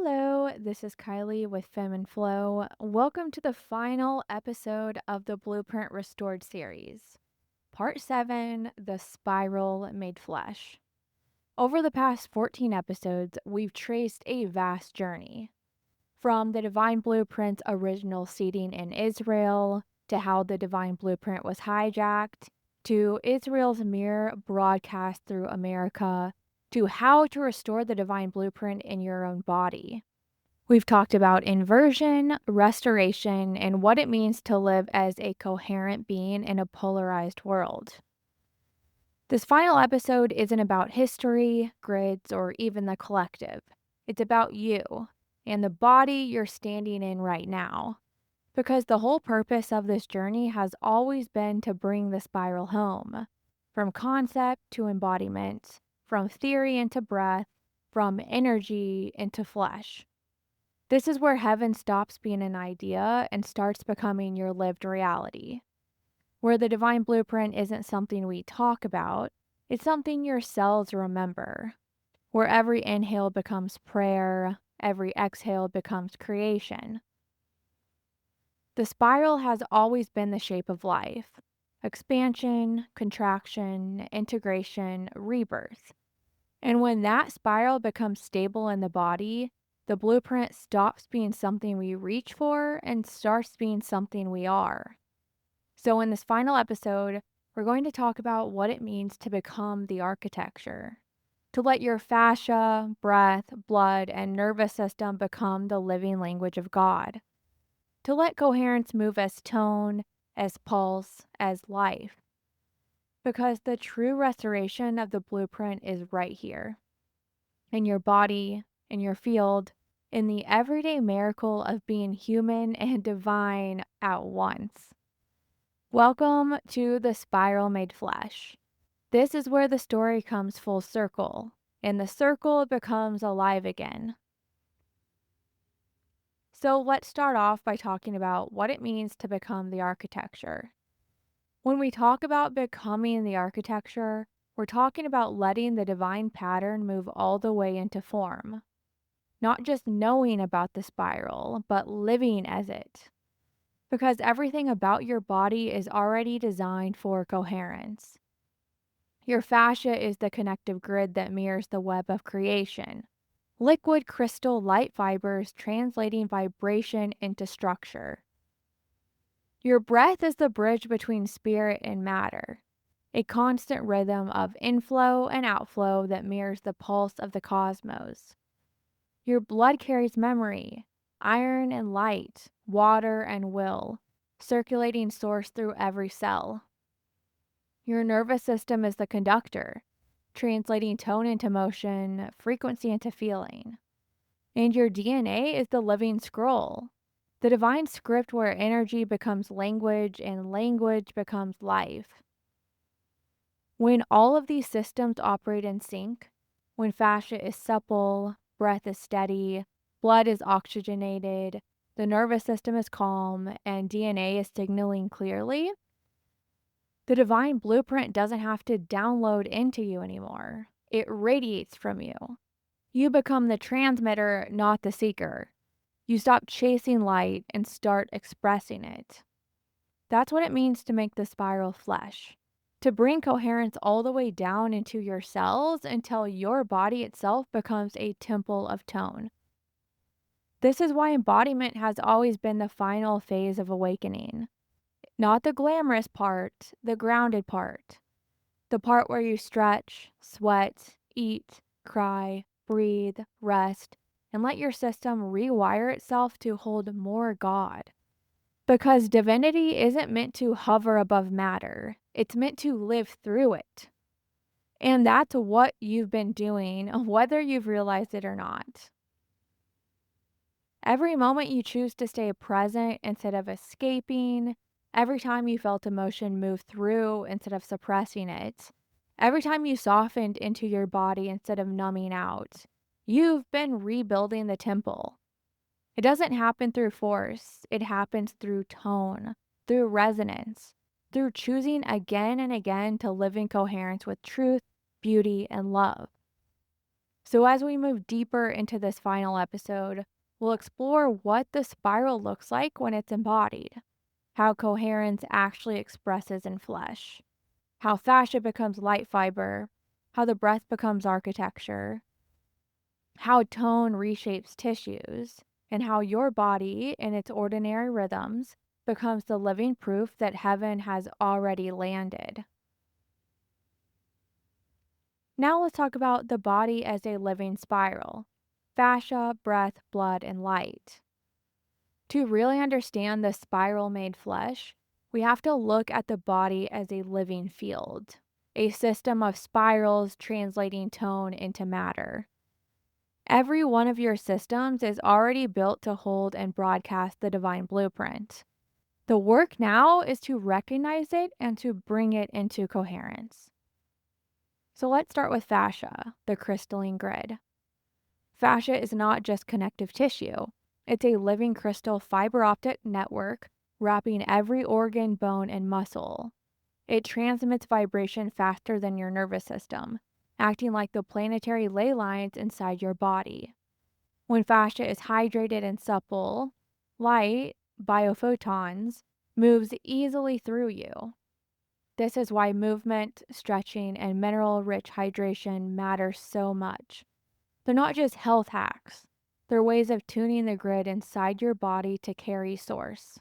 Hello, this is Kylie with Fem and Flow. Welcome to the final episode of the Blueprint Restored series, Part 7, The Spiral Made Flesh. Over the past 14 episodes, we've traced a vast journey. From the Divine Blueprint's original seeding in Israel, to how the Divine Blueprint was hijacked, to Israel's mirror broadcast through America, to how to restore the Divine Blueprint in your own body. We've talked about inversion, restoration, and what it means to live as a coherent being in a polarized world. This final episode isn't about history, grids, or even the collective. It's about you and the body you're standing in right now. Because the whole purpose of this journey has always been to bring the spiral home. From concept to embodiment, from theory into breath, from energy into flesh. This is where heaven stops being an idea and starts becoming your lived reality. Where the divine blueprint isn't something we talk about, it's something your cells remember. Where every inhale becomes prayer, every exhale becomes creation. The spiral has always been the shape of life: expansion, contraction, integration, rebirth. And when that spiral becomes stable in the body, the blueprint stops being something we reach for and starts being something we are. So, in this final episode, we're going to talk about what it means to become the architecture. To let your fascia, breath, blood, and nervous system become the living language of God. To let coherence move as tone, as pulse, as life. Because the true restoration of the blueprint is right here. In your body, in your field, in the everyday miracle of being human and divine at once. Welcome to the Spiral Made Flesh. This is where the story comes full circle, and the circle becomes alive again. So let's start off by talking about what it means to become the architecture. When we talk about becoming the architecture, we're talking about letting the divine pattern move all the way into form. Not just knowing about the spiral, but living as it. Because everything about your body is already designed for coherence. Your fascia is the connective grid that mirrors the web of creation. Liquid crystal light fibers translating vibration into structure. Your breath is the bridge between spirit and matter, a constant rhythm of inflow and outflow that mirrors the pulse of the cosmos. Your blood carries memory, iron and light, water and will, circulating source through every cell. Your nervous system is the conductor, translating tone into motion, frequency into feeling. And your DNA is the living scroll, the divine script where energy becomes language and language becomes life. When all of these systems operate in sync, when fascia is supple, breath is steady, blood is oxygenated, the nervous system is calm, and DNA is signaling clearly, the divine blueprint doesn't have to download into you anymore. It radiates from you. You become the transmitter, not the seeker. You stop chasing light and start expressing it. That's what it means to make the spiral flesh. To bring coherence all the way down into your cells until your body itself becomes a temple of tone. This is why embodiment has always been the final phase of awakening. Not the glamorous part, the grounded part. The part where you stretch, sweat, eat, cry, breathe, rest, and let your system rewire itself to hold more God. Because divinity isn't meant to hover above matter, it's meant to live through it. And that's what you've been doing, whether you've realized it or not. Every moment you choose to stay present instead of escaping, every time you felt emotion move through instead of suppressing it, every time you softened into your body instead of numbing out, you've been rebuilding the temple. It doesn't happen through force, it happens through tone, through resonance, through choosing again and again to live in coherence with truth, beauty, and love. So, as we move deeper into this final episode, we'll explore what the spiral looks like when it's embodied, how coherence actually expresses in flesh, how fascia becomes light fiber, how the breath becomes architecture, how tone reshapes tissues, and how your body, in its ordinary rhythms, becomes the living proof that heaven has already landed. Now let's talk about the body as a living spiral: fascia, breath, blood, and light. To really understand the spiral made flesh, we have to look at the body as a living field, a system of spirals translating tone into matter. Every one of your systems is already built to hold and broadcast the divine blueprint. The work now is to recognize it and to bring it into coherence. So let's start with fascia, the crystalline grid. Fascia is not just connective tissue, it's a living crystal fiber optic network wrapping every organ, bone, and muscle. It transmits vibration faster than your nervous system, acting like the planetary ley lines inside your body. When fascia is hydrated and supple, light, biophotons, moves easily through you. This is why movement, stretching, and mineral rich hydration matter so much. They're not just health hacks, they're ways of tuning the grid inside your body to carry source.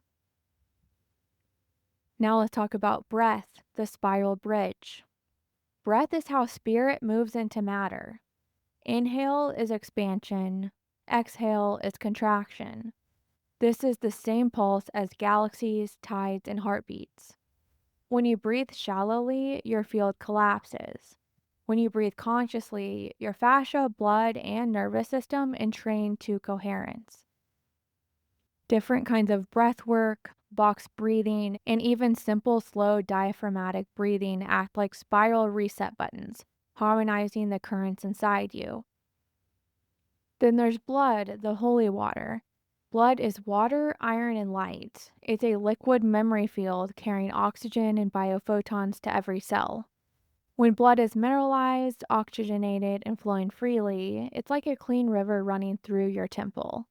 Now let's talk about breath, the spiral bridge. Breath is how spirit moves into matter. Inhale is expansion, exhale is contraction. This is the same pulse as galaxies, tides, and heartbeats. When you breathe shallowly, your field collapses. When you breathe consciously, your fascia, blood, and nervous system entrain to coherence. Different kinds of breath work, box breathing, and even simple slow diaphragmatic breathing act like spiral reset buttons, harmonizing the currents inside you. Then there's blood, the holy water. Blood is water, iron, and light. It's a liquid memory field carrying oxygen and biophotons to every cell. When blood is mineralized, oxygenated, and flowing freely, it's like a clean river running through your temple.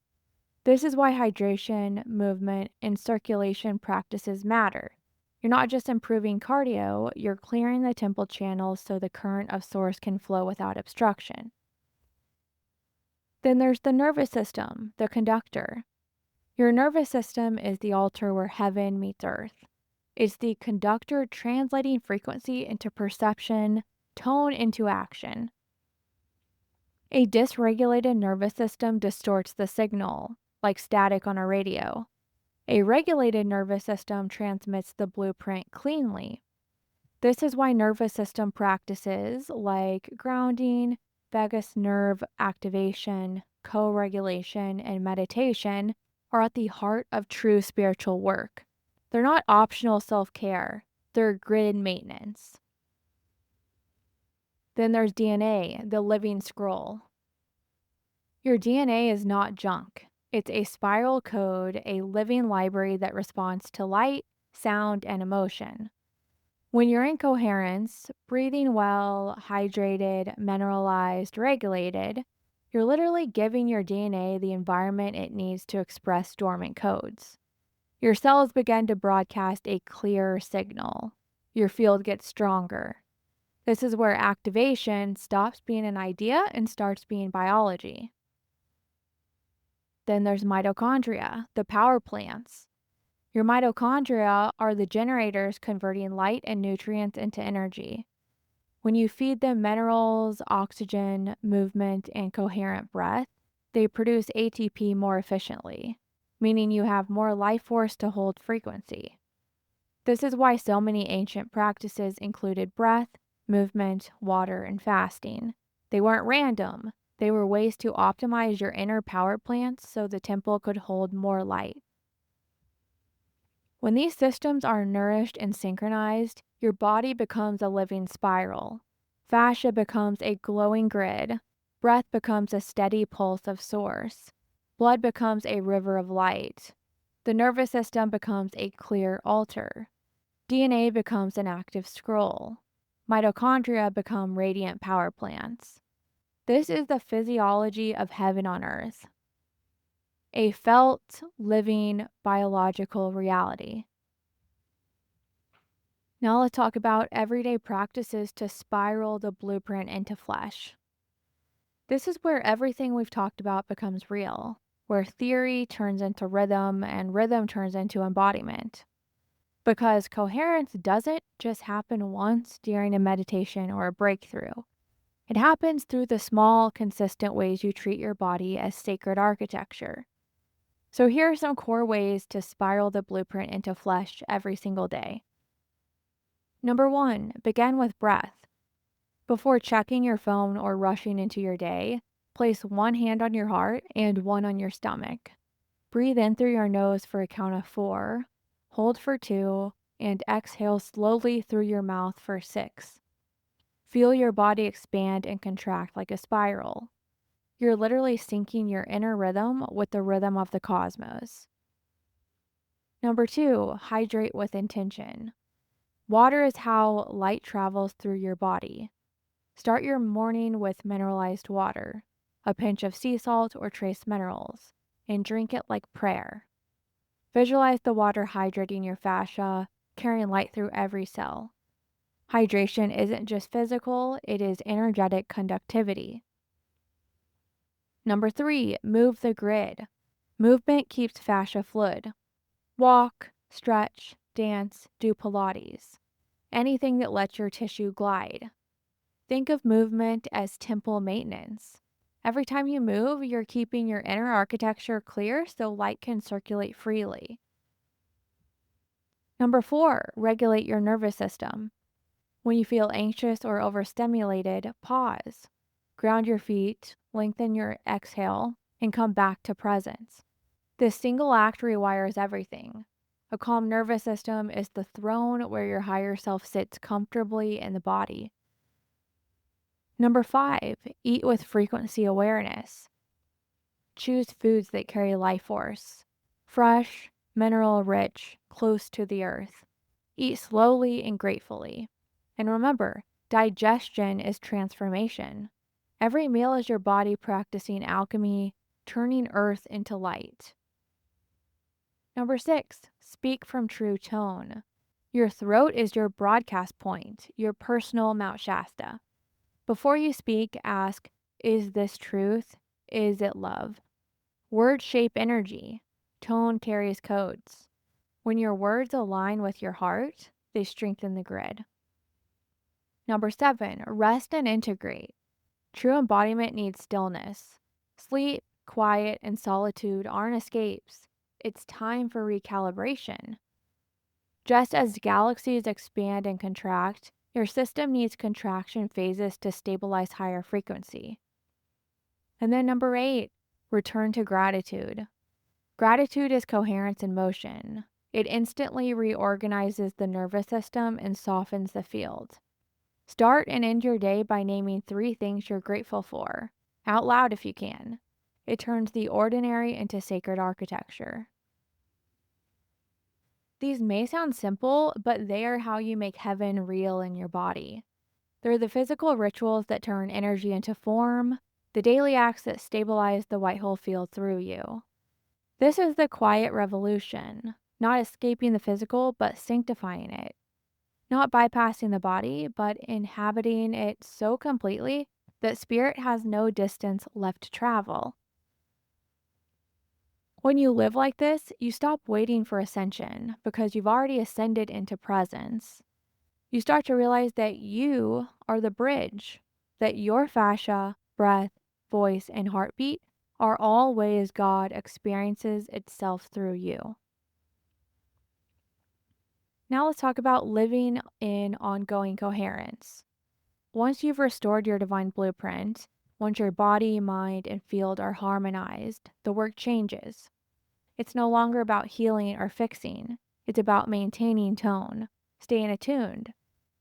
This is why hydration, movement, and circulation practices matter. You're not just improving cardio, you're clearing the temple channels so the current of source can flow without obstruction. Then there's the nervous system, the conductor. Your nervous system is the altar where heaven meets earth. It's the conductor translating frequency into perception, tone into action. A dysregulated nervous system distorts the signal, like static on a radio. A regulated nervous system transmits the blueprint cleanly. This is why nervous system practices like grounding, vagus nerve activation, co-regulation, and meditation are at the heart of true spiritual work. They're not optional self-care, they're grid maintenance. Then there's DNA, the living scroll. Your DNA is not junk. It's a spiral code, a living library that responds to light, sound, and emotion. When you're in coherence, breathing well, hydrated, mineralized, regulated, you're literally giving your DNA the environment it needs to express dormant codes. Your cells begin to broadcast a clearer signal. Your field gets stronger. This is where activation stops being an idea and starts being biology. Then there's mitochondria, the power plants. Your mitochondria are the generators converting light and nutrients into energy. When you feed them minerals, oxygen, movement, and coherent breath, they produce ATP more efficiently, meaning you have more life force to hold frequency. This is why so many ancient practices included breath, movement, water, and fasting. They weren't random, they were ways to optimize your inner power plants so the temple could hold more light. When these systems are nourished and synchronized, your body becomes a living spiral. Fascia becomes a glowing grid. Breath becomes a steady pulse of source. Blood becomes a river of light. The nervous system becomes a clear altar. DNA becomes an active scroll. Mitochondria become radiant power plants. This is the physiology of heaven on earth, a felt, living, biological reality. Now let's talk about everyday practices to spiral the blueprint into flesh. This is where everything we've talked about becomes real, where theory turns into rhythm and rhythm turns into embodiment. Because coherence doesn't just happen once during a meditation or a breakthrough. It happens through the small, consistent ways you treat your body as sacred architecture. So here are some core ways to spiral the blueprint into flesh every single day. Number 1, begin with breath. Before checking your phone or rushing into your day, place one hand on your heart and one on your stomach. Breathe in through your nose for a count of 4, hold for 2, and exhale slowly through your mouth for 6. Feel your body expand and contract like a spiral. You're literally syncing your inner rhythm with the rhythm of the cosmos. Number 2, hydrate with intention. Water is how light travels through your body. Start your morning with mineralized water, a pinch of sea salt or trace minerals, and drink it like prayer. Visualize the water hydrating your fascia, carrying light through every cell. Hydration isn't just physical, it is energetic conductivity. Number 3, move the grid. Movement keeps fascia fluid. Walk, stretch, dance, do Pilates. Anything that lets your tissue glide. Think of movement as temple maintenance. Every time you move, you're keeping your inner architecture clear so light can circulate freely. Number 4, regulate your nervous system. When you feel anxious or overstimulated, pause. Ground your feet, lengthen your exhale, and come back to presence. This single act rewires everything. A calm nervous system is the throne where your higher self sits comfortably in the body. Number 5, eat with frequency awareness. Choose foods that carry life force. Fresh, mineral rich, close to the earth. Eat slowly and gratefully. And remember, digestion is transformation. Every meal is your body practicing alchemy, turning earth into light. Number 6, speak from true tone. Your throat is your broadcast point, your personal Mount Shasta. Before you speak, ask, is this truth? Is it love? Words shape energy. Tone carries codes. When your words align with your heart, they strengthen the grid. Number 7, rest and integrate. True embodiment needs stillness. Sleep, quiet, and solitude aren't escapes. It's time for recalibration. Just as galaxies expand and contract, your system needs contraction phases to stabilize higher frequency. And then number 8, return to gratitude. Gratitude is coherence in motion. It instantly reorganizes the nervous system and softens the field. Start and end your day by naming 3 things you're grateful for, out loud if you can. It turns the ordinary into sacred architecture. These may sound simple, but they are how you make heaven real in your body. They're the physical rituals that turn energy into form, the daily acts that stabilize the white hole field through you. This is the quiet revolution, not escaping the physical, but sanctifying it. Not bypassing the body, but inhabiting it so completely that spirit has no distance left to travel. When you live like this, you stop waiting for ascension because you've already ascended into presence. You start to realize that you are the bridge, that your fascia, breath, voice, and heartbeat are all ways God experiences itself through you. Now let's talk about living in ongoing coherence. Once you've restored your divine blueprint, once your body, mind, and field are harmonized, the work changes. It's no longer about healing or fixing. It's about maintaining tone, staying attuned,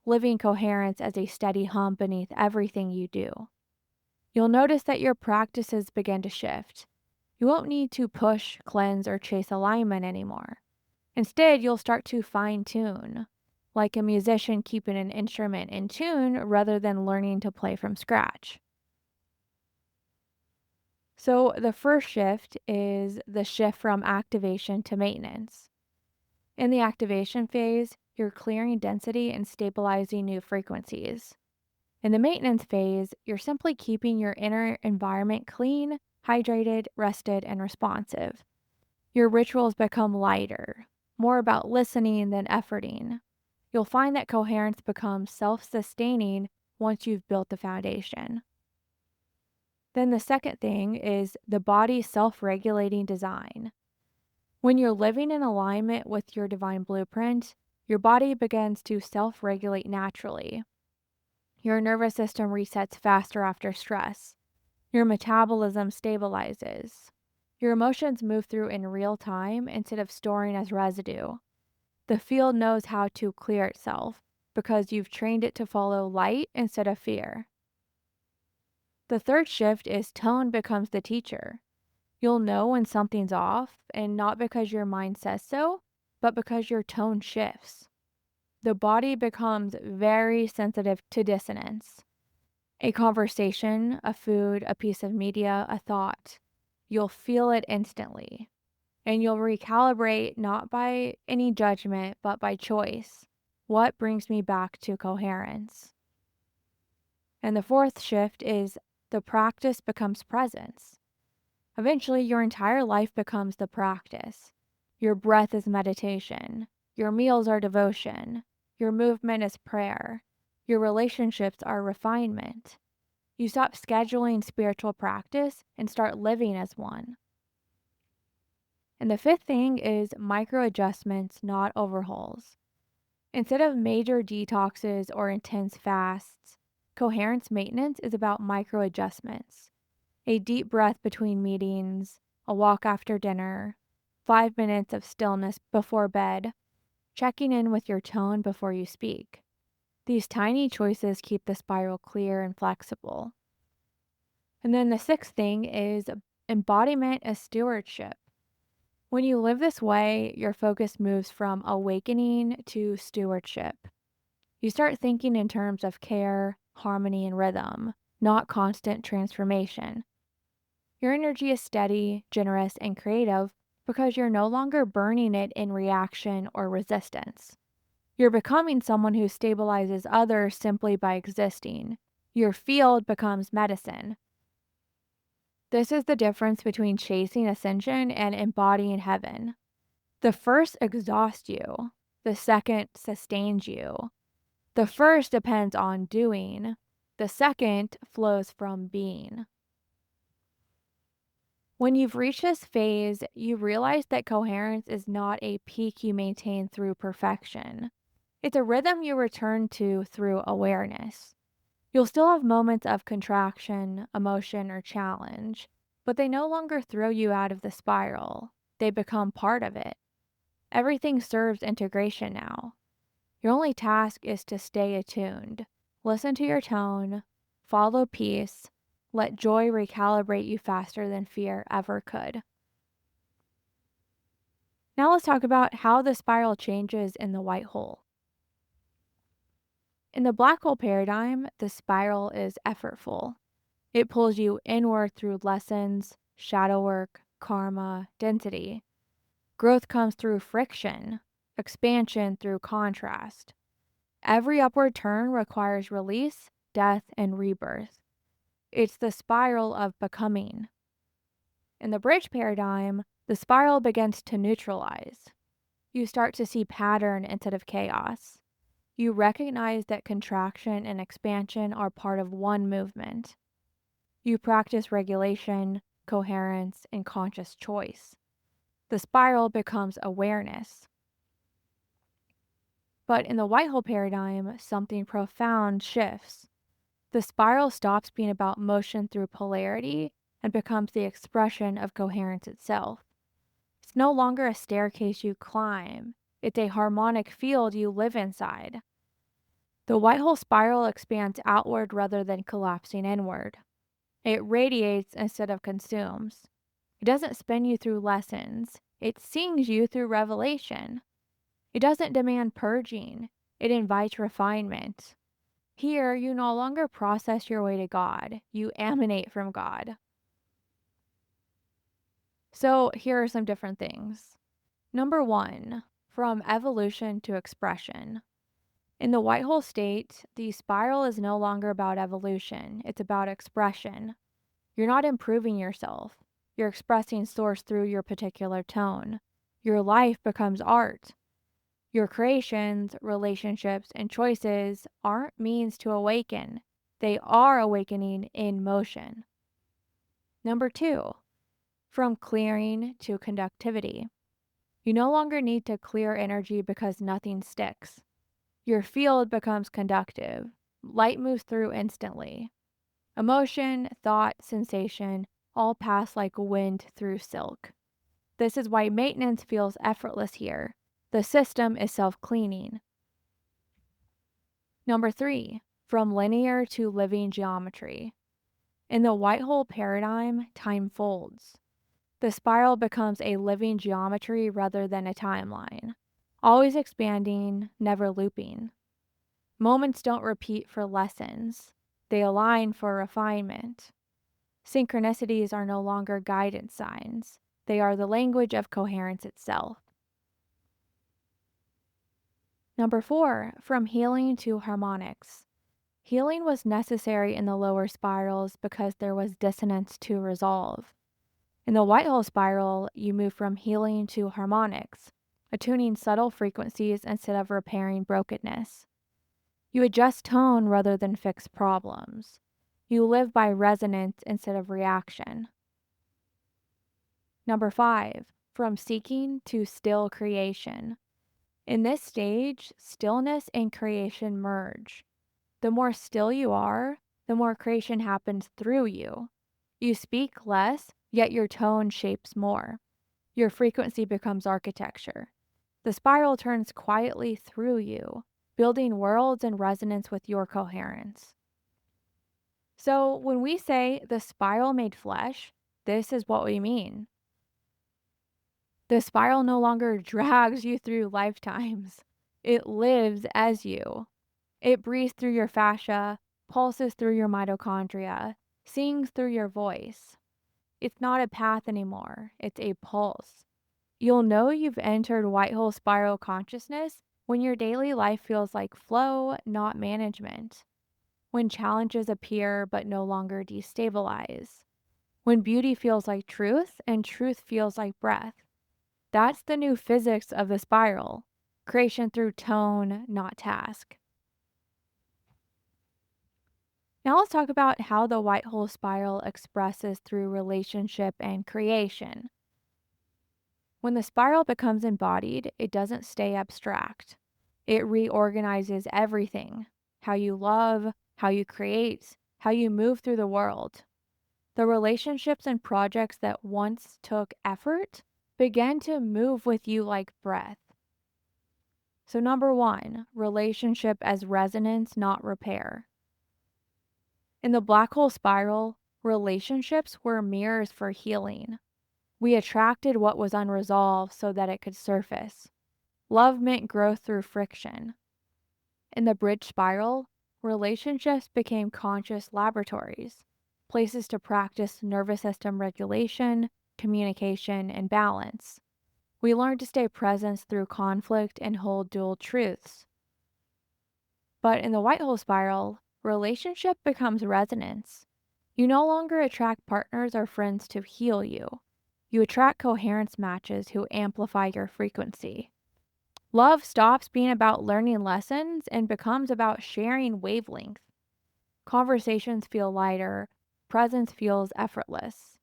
living coherence as a steady hum beneath everything you do. You'll notice that your practices begin to shift. You won't need to push, cleanse, or chase alignment anymore. Instead, you'll start to fine tune, like a musician keeping an instrument in tune rather than learning to play from scratch. So, the first shift is the shift from activation to maintenance. In the activation phase, you're clearing density and stabilizing new frequencies. In the maintenance phase, you're simply keeping your inner environment clean, hydrated, rested, and responsive. Your rituals become lighter, more about listening than efforting. You'll find that coherence becomes self sustaining once you've built the foundation. Then the second thing is the body's self regulating design. When you're living in alignment with your divine blueprint, your body begins to self regulate naturally. Your nervous system resets faster after stress. Your metabolism stabilizes. Your emotions move through in real time instead of storing as residue. The field knows how to clear itself because you've trained it to follow light instead of fear. The third shift is tone becomes the teacher. You'll know when something's off, and not because your mind says so, but because your tone shifts. The body becomes very sensitive to dissonance. A conversation, a food, a piece of media, a thought. You'll feel it instantly. And you'll recalibrate not by any judgment, but by choice. What brings me back to coherence? And the fourth shift is the practice becomes presence. Eventually, your entire life becomes the practice. Your breath is meditation. Your meals are devotion. Your movement is prayer. Your relationships are refinement. You stop scheduling spiritual practice and start living as one. And the fifth thing is micro adjustments, not overhauls. Instead of major detoxes or intense fasts, coherence maintenance is about micro adjustments. A deep breath between meetings, a walk after dinner, 5 minutes of stillness before bed, checking in with your tone before you speak. These tiny choices keep the spiral clear and flexible. And then the sixth thing is embodiment as stewardship. When you live this way, your focus moves from awakening to stewardship. You start thinking in terms of care, harmony, and rhythm, not constant transformation. Your energy is steady, generous, and creative because you're no longer burning it in reaction or resistance. You're becoming someone who stabilizes others simply by existing. Your field becomes medicine. This is the difference between chasing ascension and embodying heaven. The first exhausts you, the second sustains you. The first depends on doing, the second flows from being. When you've reached this phase, you realize that coherence is not a peak you maintain through perfection. It's a rhythm you return to through awareness. You'll still have moments of contraction, emotion, or challenge, but they no longer throw you out of the spiral. They become part of it. Everything serves integration now. Your only task is to stay attuned. Listen to your tone, follow peace, let joy recalibrate you faster than fear ever could. Now let's talk about how the spiral changes in the white hole. In the black hole paradigm, the spiral is effortful. It pulls you inward through lessons, shadow work, karma, density. Growth comes through friction, expansion through contrast. Every upward turn requires release, death, and rebirth. It's the spiral of becoming. In the bridge paradigm, the spiral begins to neutralize. You start to see pattern instead of chaos. You recognize that contraction and expansion are part of one movement. You practice regulation, coherence, and conscious choice. The spiral becomes awareness. But in the white hole paradigm, something profound shifts. The spiral stops being about motion through polarity and becomes the expression of coherence itself. It's no longer a staircase you climb, it's a harmonic field you live inside. The white hole spiral expands outward rather than collapsing inward. It radiates instead of consumes. It doesn't spin you through lessons, it sings you through revelation. It doesn't demand purging, it invites refinement. Here, you no longer process your way to God, you emanate from God. So here are some different things. Number one, from evolution to expression. In the white hole state, the spiral is no longer about evolution, it's about expression. You're not improving yourself, you're expressing source through your particular tone. Your life becomes art. Your creations, relationships, and choices aren't means to awaken, they are awakening in motion. Number two, from clearing to conductivity. You no longer need to clear energy because nothing sticks. Your field becomes conductive. Light moves through instantly. Emotion, thought, sensation all pass like wind through silk. This is why maintenance feels effortless here. The system is self-cleaning. Number three, from linear to living geometry. In the white hole paradigm, time folds. The spiral becomes a living geometry rather than a timeline, always expanding, never looping. Moments don't repeat for lessons, they align for refinement. Synchronicities are no longer guidance signs, they are the language of coherence itself. Number four, from healing to harmonics. Healing was necessary in the lower spirals because there was dissonance to resolve. In the white hole spiral, you move from healing to harmonics, attuning subtle frequencies instead of repairing brokenness. You adjust tone rather than fix problems. You live by resonance instead of reaction. Number five, from seeking to still creation. In this stage, stillness and creation merge. The more still you are, the more creation happens through you. You speak less, yet your tone shapes more. Your frequency becomes architecture. The spiral turns quietly through you, building worlds in resonance with your coherence. So, when we say the spiral made flesh, this is what we mean. The spiral no longer drags you through lifetimes, it lives as you. It breathes through your fascia, pulses through your mitochondria, sings through your voice. It's not a path anymore, it's a pulse. You'll know you've entered white hole spiral consciousness when your daily life feels like flow, not management. When challenges appear but no longer destabilize. When beauty feels like truth and truth feels like breath. That's the new physics of the spiral. Creation through tone, not task. Now let's talk about how the white hole spiral expresses through relationship and creation. When the spiral becomes embodied, it doesn't stay abstract. It reorganizes everything: how you love, how you create, how you move through the world. The relationships and projects that once took effort begin to move with you like breath. So, number one, relationship as resonance, not repair. In the black hole spiral, relationships were mirrors for healing. We attracted what was unresolved so that it could surface. Love meant growth through friction. In the bridge spiral, relationships became conscious laboratories, places to practice nervous system regulation, communication, and balance. We learned to stay present through conflict and hold dual truths. But in the white hole spiral, relationship becomes resonance. You no longer attract partners or friends to heal you. You attract coherence matches who amplify your frequency. Love stops being about learning lessons and becomes about sharing wavelength. Conversations feel lighter, presence feels effortless.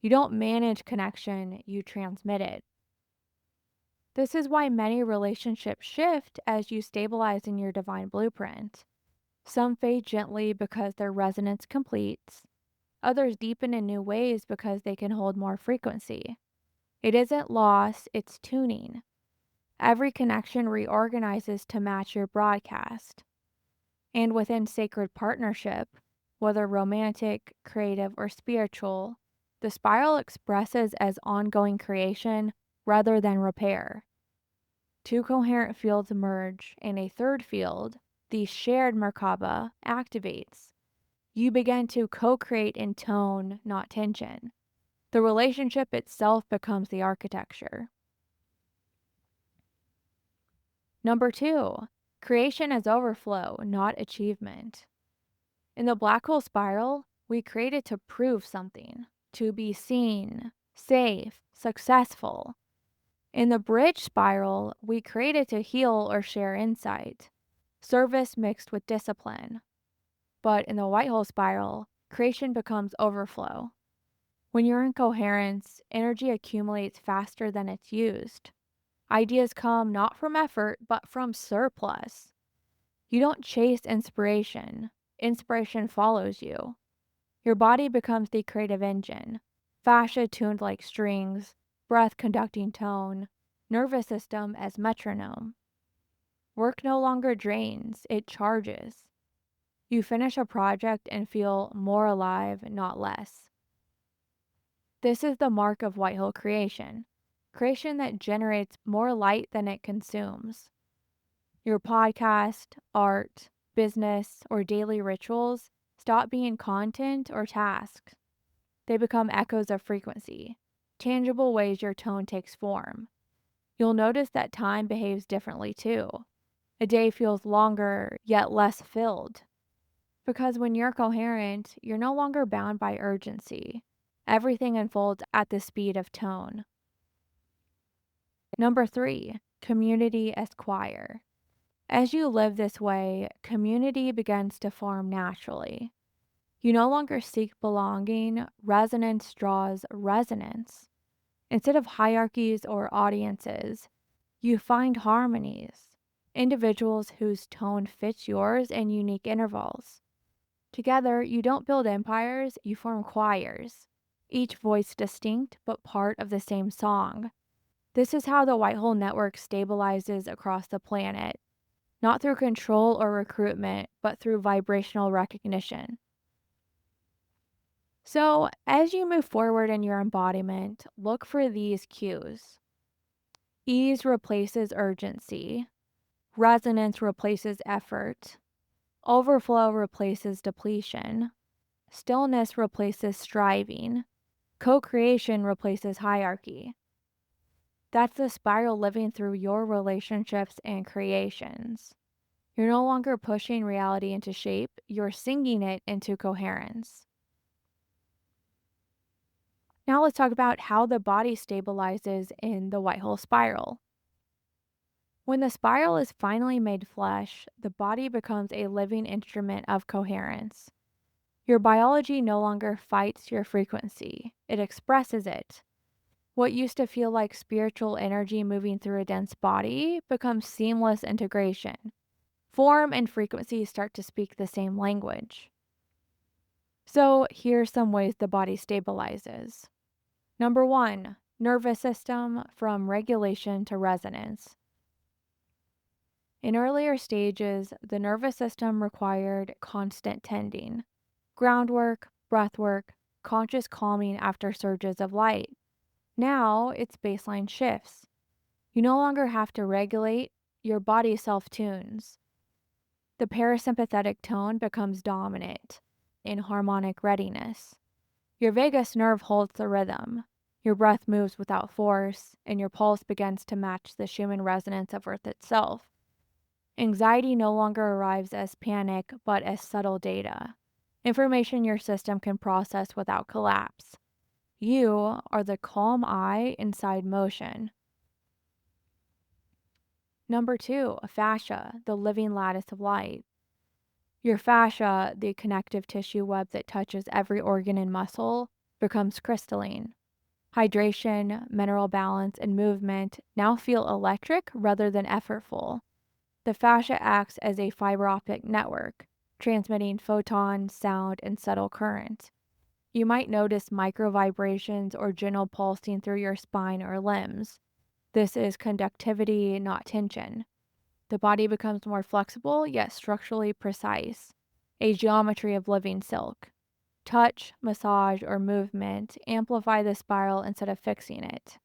You don't manage connection, you transmit it. This is why many relationships shift as you stabilize in your divine blueprint. Some fade gently because their resonance completes. Others deepen in new ways because they can hold more frequency. It isn't loss, it's tuning. Every connection reorganizes to match your broadcast. And within sacred partnership, whether romantic, creative, or spiritual, the spiral expresses as ongoing creation rather than repair. Two coherent fields emerge, and a third field, the shared Merkaba, activates. You begin to co create in tone, not tension. The relationship itself becomes the architecture. Number 2, creation as overflow, not achievement. In the black hole spiral, we created to prove something, to be seen, safe, successful. In the bridge spiral, we created to heal or share insight, service mixed with discipline. But in the white hole spiral, creation becomes overflow. When you're in coherence, energy accumulates faster than it's used. Ideas come not from effort, but from surplus. You don't chase inspiration, inspiration follows you. Your body becomes the creative engine, fascia tuned like strings, breath conducting tone, nervous system as metronome. Work no longer drains, it charges. You finish a project and feel more alive, not less. This is the mark of white hole creation, creation that generates more light than it consumes. Your podcast, art, business, or daily rituals stop being content or tasks. They become echoes of frequency, tangible ways your tone takes form. You'll notice that time behaves differently too. A day feels longer, yet less filled. Because when you're coherent, you're no longer bound by urgency. Everything unfolds at the speed of tone. Number 3, community as choir. As you live this way, community begins to form naturally. You no longer seek belonging, resonance draws resonance. Instead of hierarchies or audiences, you find harmonies, individuals whose tone fits yours in unique intervals. Together, you don't build empires, you form choirs, each voice distinct but part of the same song. This is how the White Hole Network stabilizes across the planet, not through control or recruitment, but through vibrational recognition. So, as you move forward in your embodiment, look for these cues. Ease replaces urgency, resonance replaces effort, overflow replaces depletion, stillness replaces striving, co creation replaces hierarchy. That's the spiral living through your relationships and creations. You're no longer pushing reality into shape, you're singing it into coherence. Now let's talk about how the body stabilizes in the white hole spiral. When the spiral is finally made flesh, the body becomes a living instrument of coherence. Your biology no longer fights your frequency, it expresses it. What used to feel like spiritual energy moving through a dense body becomes seamless integration. Form and frequency start to speak the same language. So, here's some ways the body stabilizes. Number 1, nervous system from regulation to resonance. In earlier stages, the nervous system required constant tending, groundwork, breathwork, conscious calming after surges of light. Now, its baseline shifts. You no longer have to regulate, your body self tunes. The parasympathetic tone becomes dominant in harmonic readiness. Your vagus nerve holds the rhythm. Your breath moves without force, and your pulse begins to match the Schumann resonance of Earth itself. Anxiety no longer arrives as panic, but as subtle data. Information your system can process without collapse. You are the calm eye inside motion. Number 2, fascia, the living lattice of light. Your fascia, the connective tissue web that touches every organ and muscle, becomes crystalline. Hydration, mineral balance, and movement now feel electric rather than effortful. The fascia acts as a fiber optic network, transmitting photons, sound, and subtle current. You might notice micro vibrations or gentle pulsing through your spine or limbs. This is conductivity, not tension. The body becomes more flexible yet structurally precise, a geometry of living silk. Touch, massage, or movement amplify the spiral instead of fixing it.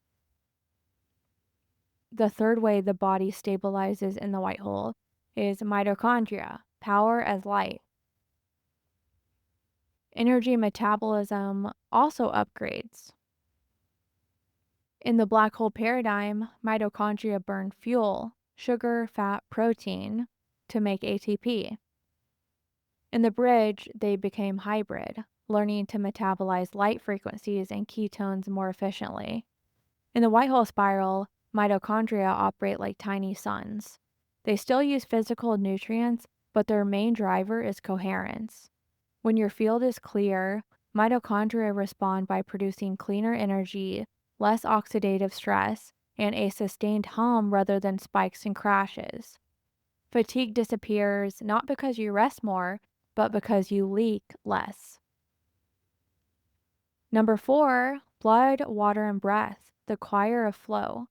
The third way the body stabilizes in the white hole is mitochondria, power as light. Energy metabolism also upgrades. In the black hole paradigm, mitochondria burn fuel, sugar, fat, protein, to make ATP. In the bridge, they became hybrid, learning to metabolize light frequencies and ketones more efficiently. In the white hole spiral, mitochondria operate like tiny suns. They still use physical nutrients, but their main driver is coherence. When your field is clear, mitochondria respond by producing cleaner energy, less oxidative stress, and a sustained hum rather than spikes and crashes. Fatigue disappears not because you rest more, but because you leak less. Number 4, blood, water, and breath, the choir of flow.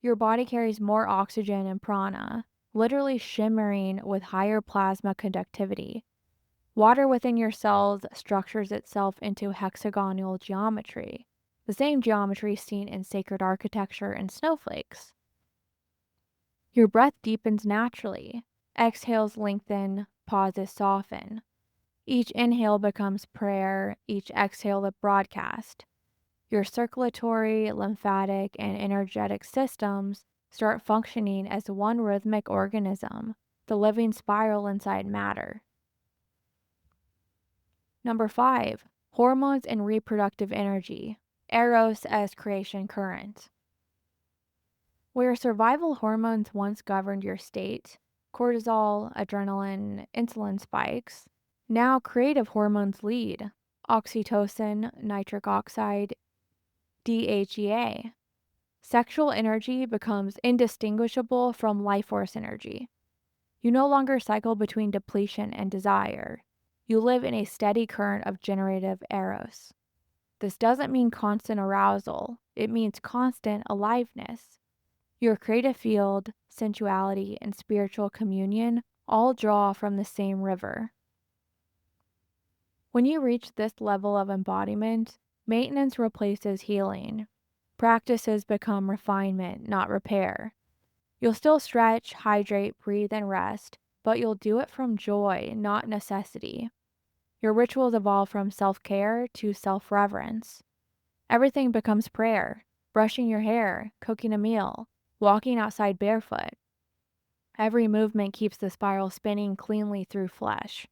Your body carries more oxygen and prana, literally shimmering with higher plasma conductivity. Water within your cells structures itself into hexagonal geometry, the same geometry seen in sacred architecture and snowflakes. Your breath deepens naturally. Exhales lengthen, pauses soften. Each inhale becomes prayer, each exhale a broadcast. Your circulatory, lymphatic, and energetic systems start functioning as one rhythmic organism, the living spiral inside matter. Number 5, hormones and reproductive energy, Eros as creation current. Where survival hormones once governed your state, cortisol, adrenaline, insulin spikes, now creative hormones lead, oxytocin, nitric oxide, DHEA. Sexual energy becomes indistinguishable from life force energy. You no longer cycle between depletion and desire. You live in a steady current of generative eros. This doesn't mean constant arousal, it means constant aliveness. Your creative field, sensuality, and spiritual communion all draw from the same river. When you reach this level of embodiment, maintenance replaces healing. Practices become refinement, not repair. You'll still stretch, hydrate, breathe, and rest, but you'll do it from joy, not necessity. Your rituals evolve from self-care to self-reverence. Everything becomes prayer, brushing your hair, cooking a meal, walking outside barefoot. Every movement keeps the spiral spinning cleanly through flesh.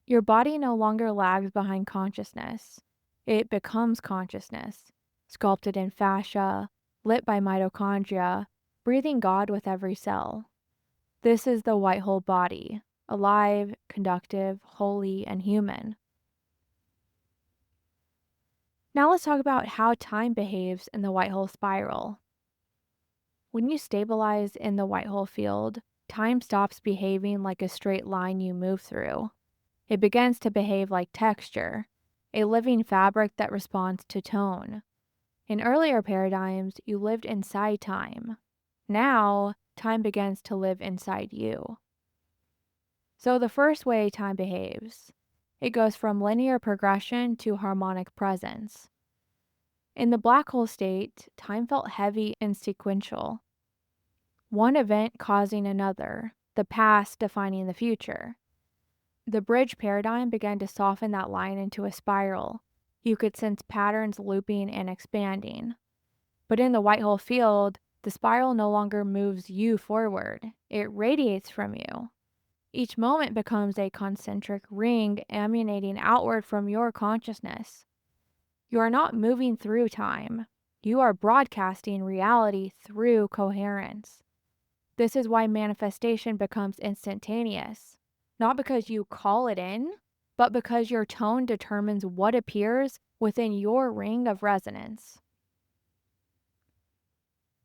Your body no longer lags behind consciousness. It becomes consciousness, sculpted in fascia, lit by mitochondria, breathing God with every cell. This is the white hole body, alive, conductive, holy, and human. Now let's talk about how time behaves in the white hole spiral. When you stabilize in the white hole field, time stops behaving like a straight line you move through. It begins to behave like texture, a living fabric that responds to tone. In earlier paradigms, you lived inside time. Now, time begins to live inside you. So the first way time behaves, it goes from linear progression to harmonic presence. In the black hole state, time felt heavy and sequential. One event causing another, the past defining the future. The bridge paradigm began to soften that line into a spiral. You could sense patterns looping and expanding. But in the white hole field, the spiral no longer moves you forward. It radiates from you. Each moment becomes a concentric ring emanating outward from your consciousness. You are not moving through time. You are broadcasting reality through coherence. This is why manifestation becomes instantaneous. Not because you call it in, but because your tone determines what appears within your ring of resonance.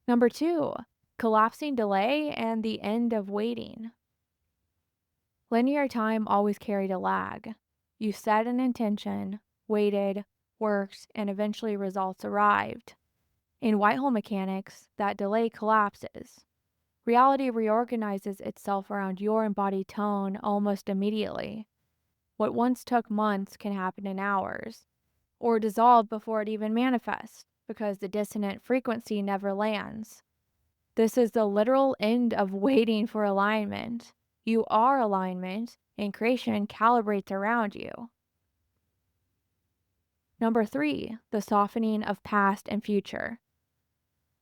Number 2, collapsing delay and the end of waiting. Linear time always carried a lag. You set an intention, waited, worked, and eventually results arrived. In white hole mechanics, that delay collapses. Reality reorganizes itself around your embodied tone almost immediately. What once took months can happen in hours, or dissolve before it even manifests, because the dissonant frequency never lands. This is the literal end of waiting for alignment. You are alignment, and creation calibrates around you. Number 3, the softening of past and future.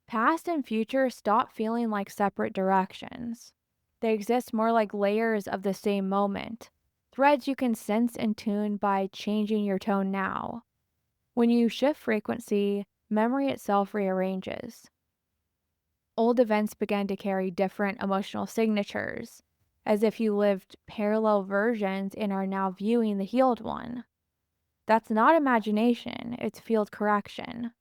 Past and future stop feeling like separate directions. They exist more like layers of the same moment, threads you can sense and tune by changing your tone now. When you shift frequency, memory itself rearranges. Old events begin to carry different emotional signatures, as if you lived parallel versions and are now viewing the healed one. That's not imagination, it's field correction.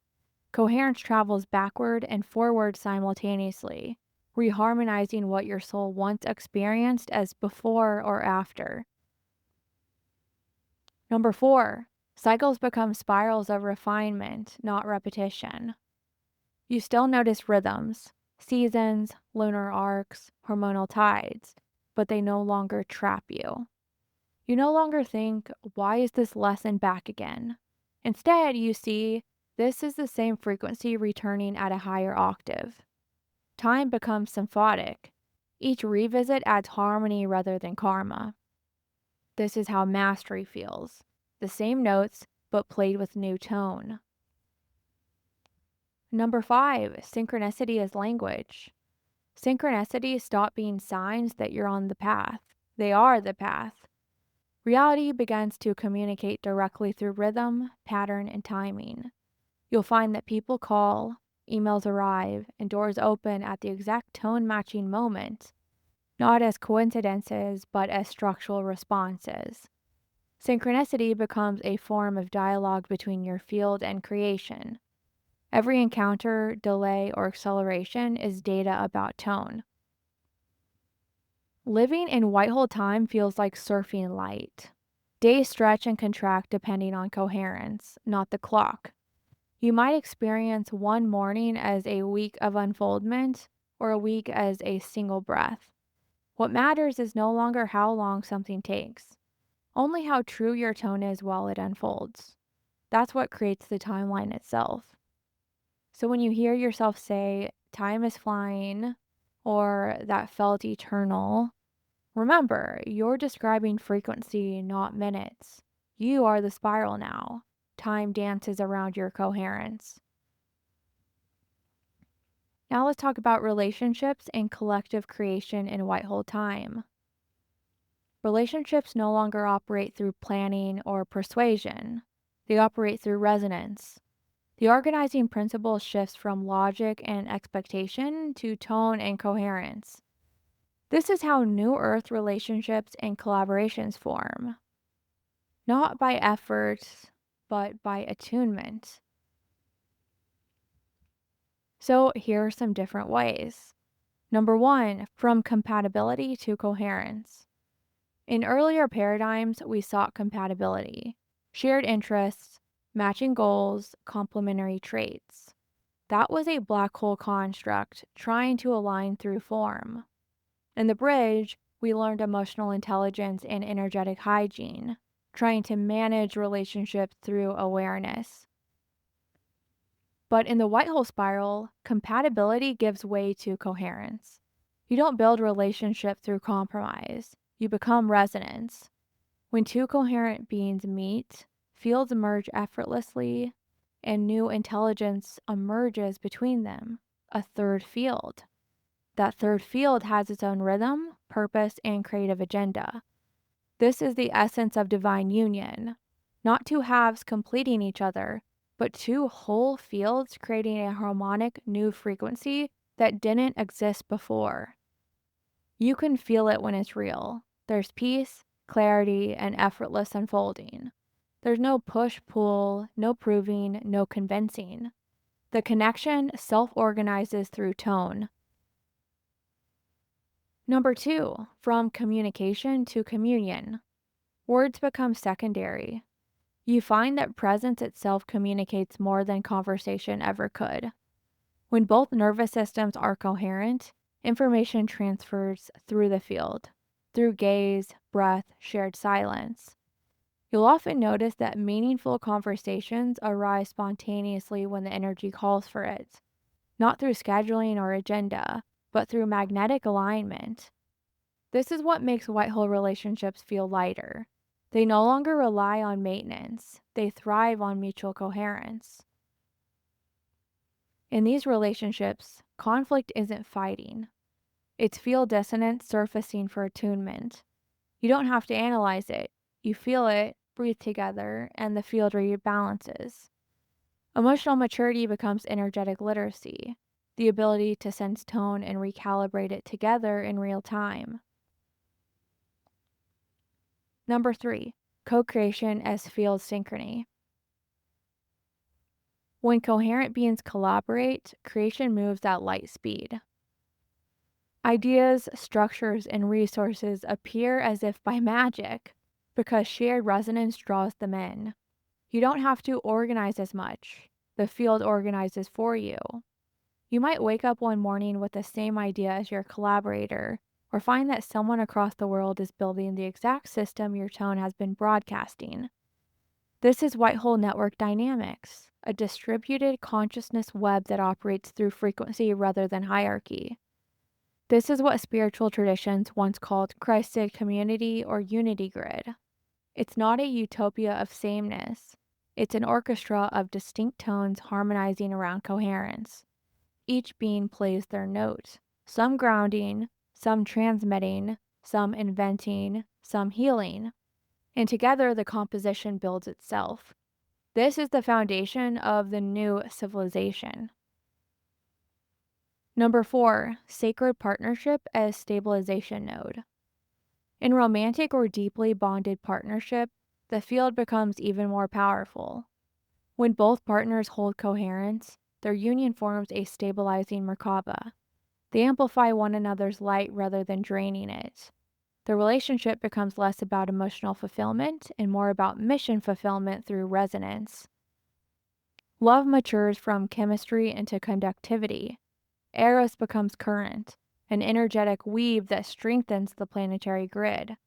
Coherence travels backward and forward simultaneously, reharmonizing what your soul once experienced as before or after. Number 4, cycles become spirals of refinement, not repetition. You still notice rhythms, seasons, lunar arcs, hormonal tides, but they no longer trap you. You no longer think, why is this lesson back again? Instead, you see, this is the same frequency returning at a higher octave. Time becomes symphonic. Each revisit adds harmony rather than karma. This is how mastery feels. The same notes, but played with new tone. Number 5, synchronicity is language. Synchronicities stop being signs that you're on the path. They are the path. Reality begins to communicate directly through rhythm, pattern, and timing. You'll find that people call, emails arrive, and doors open at the exact tone matching moment, not as coincidences, but as structural responses. Synchronicity becomes a form of dialogue between your field and creation. Every encounter, delay, or acceleration is data about tone. Living in white hole time feels like surfing light. Days stretch and contract depending on coherence, not the clock. You might experience one morning as a week of unfoldment or a week as a single breath. What matters is no longer how long something takes, only how true your tone is while it unfolds. That's what creates the timeline itself. So when you hear yourself say, time is flying, or that felt eternal, remember, you're describing frequency, not minutes. You are the spiral now. Time dances around your coherence. Now let's talk about relationships and collective creation in white hole time. Relationships no longer operate through planning or persuasion. They operate through resonance. The organizing principle shifts from logic and expectation to tone and coherence. This is how new earth relationships and collaborations form. Not by effort, but by attunement. So here are some different ways. Number 1, from compatibility to coherence. In earlier paradigms, we sought compatibility, shared interests, matching goals, complementary traits. That was a black hole construct trying to align through form. In the bridge, we learned emotional intelligence and energetic hygiene, trying to manage relationships through awareness. But in the white hole spiral, compatibility gives way to coherence. You don't build relationship through compromise. You become resonance. When two coherent beings meet, fields emerge effortlessly, and new intelligence emerges between them, a third field. That third field has its own rhythm, purpose, and creative agenda. This is the essence of divine union, not two halves completing each other, but two whole fields creating a harmonic new frequency that didn't exist before. You can feel it when it's real. There's peace, clarity, and effortless unfolding. There's no push-pull, no proving, no convincing. The connection self-organizes through tone. Number 2, from communication to communion. Words become secondary. You find that presence itself communicates more than conversation ever could. When both nervous systems are coherent, information transfers through the field, through gaze, breath, shared silence. You'll often notice that meaningful conversations arise spontaneously when the energy calls for it, not through scheduling or agenda, but through magnetic alignment. This is what makes white hole relationships feel lighter. They no longer rely on maintenance, they thrive on mutual coherence. In these relationships, conflict isn't fighting, it's field dissonance surfacing for attunement. You don't have to analyze it. You feel it, breathe together, and the field rebalances. Emotional maturity becomes energetic literacy, the ability to sense tone and recalibrate it together in real time. Number 3, co-creation as field synchrony. When coherent beings collaborate, creation moves at light speed. Ideas, structures, and resources appear as if by magic because shared resonance draws them in. You don't have to organize as much. The field organizes for you. You might wake up one morning with the same idea as your collaborator, or find that someone across the world is building the exact system your tone has been broadcasting. This is white hole network dynamics, a distributed consciousness web that operates through frequency rather than hierarchy. This is what spiritual traditions once called Christed community or unity grid. It's not a utopia of sameness. It's an orchestra of distinct tones harmonizing around coherence. Each being plays their note, some grounding, some transmitting, some inventing, some healing. And together the composition builds itself. This is the foundation of the new civilization. Number 4, sacred partnership as stabilization node. In romantic or deeply bonded partnership, the field becomes even more powerful. When both partners hold coherence, their union forms a stabilizing Merkaba. They amplify one another's light rather than draining it. The relationship becomes less about emotional fulfillment and more about mission fulfillment through resonance. Love matures from chemistry into conductivity. Eros becomes current, an energetic weave that strengthens the planetary grid.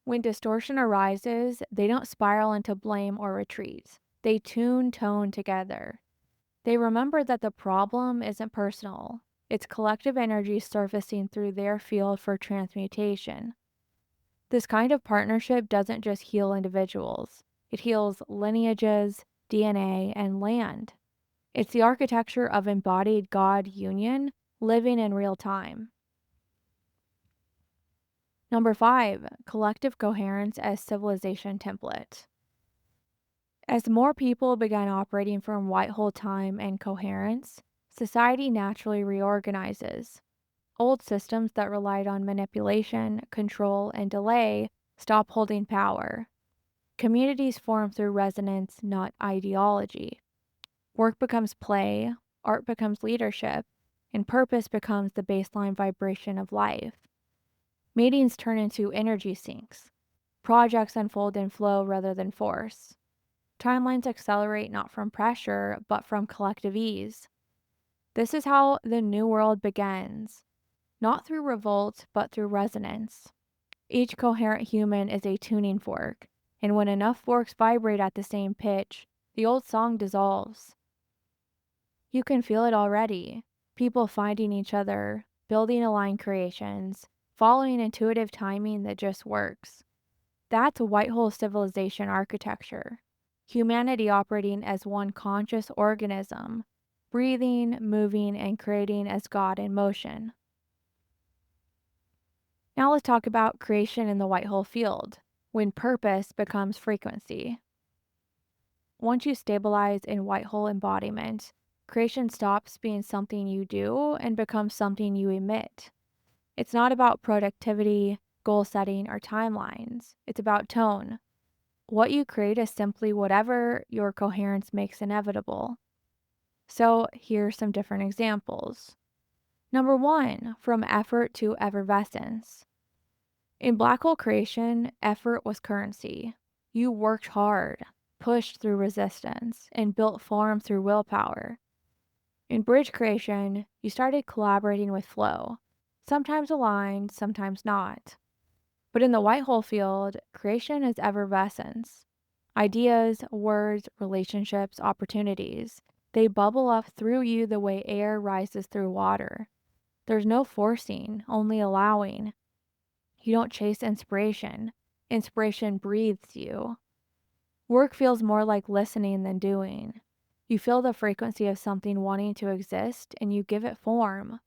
When distortion arises, they don't spiral into blame or retreat. They tune tone together. They remember that the problem isn't personal. It's collective energy surfacing through their field for transmutation. This kind of partnership doesn't just heal individuals. It heals lineages, DNA, and land. It's the architecture of embodied God union living in real time. Number 5, collective coherence as civilization template. As more people began operating from white hole time and coherence, society naturally reorganizes. Old systems that relied on manipulation, control, and delay stop holding power. Communities form through resonance, not ideology. Work becomes play, art becomes leadership, and purpose becomes the baseline vibration of life. Meetings turn into energy sinks. Projects unfold in flow rather than force. Timelines accelerate not from pressure, but from collective ease. This is how the new world begins, not through revolt, but through resonance. Each coherent human is a tuning fork, and when enough forks vibrate at the same pitch, the old song dissolves. You can feel it already. People finding each other, building aligned creations, following intuitive timing that just works. That's white hole civilization architecture. Humanity operating as one conscious organism, breathing, moving, and creating as God in motion. Now let's talk about creation in the white hole field, when purpose becomes frequency. Once you stabilize in white hole embodiment, creation stops being something you do and becomes something you emit. It's not about productivity, goal setting, or timelines. It's about tone. What you create is simply whatever your coherence makes inevitable. So here's some different examples. Number 1, from effort to effervescence. In black hole creation, effort was currency. You worked hard, pushed through resistance, and built form through willpower. In bridge creation, you started collaborating with flow, sometimes aligned, sometimes not. But in the white hole field, creation is effervescence. Ideas, words, relationships, opportunities, they bubble up through you the way air rises through water. There's no forcing, only allowing. You don't chase inspiration. Inspiration breathes you. Work feels more like listening than doing. You feel the frequency of something wanting to exist and you give it form.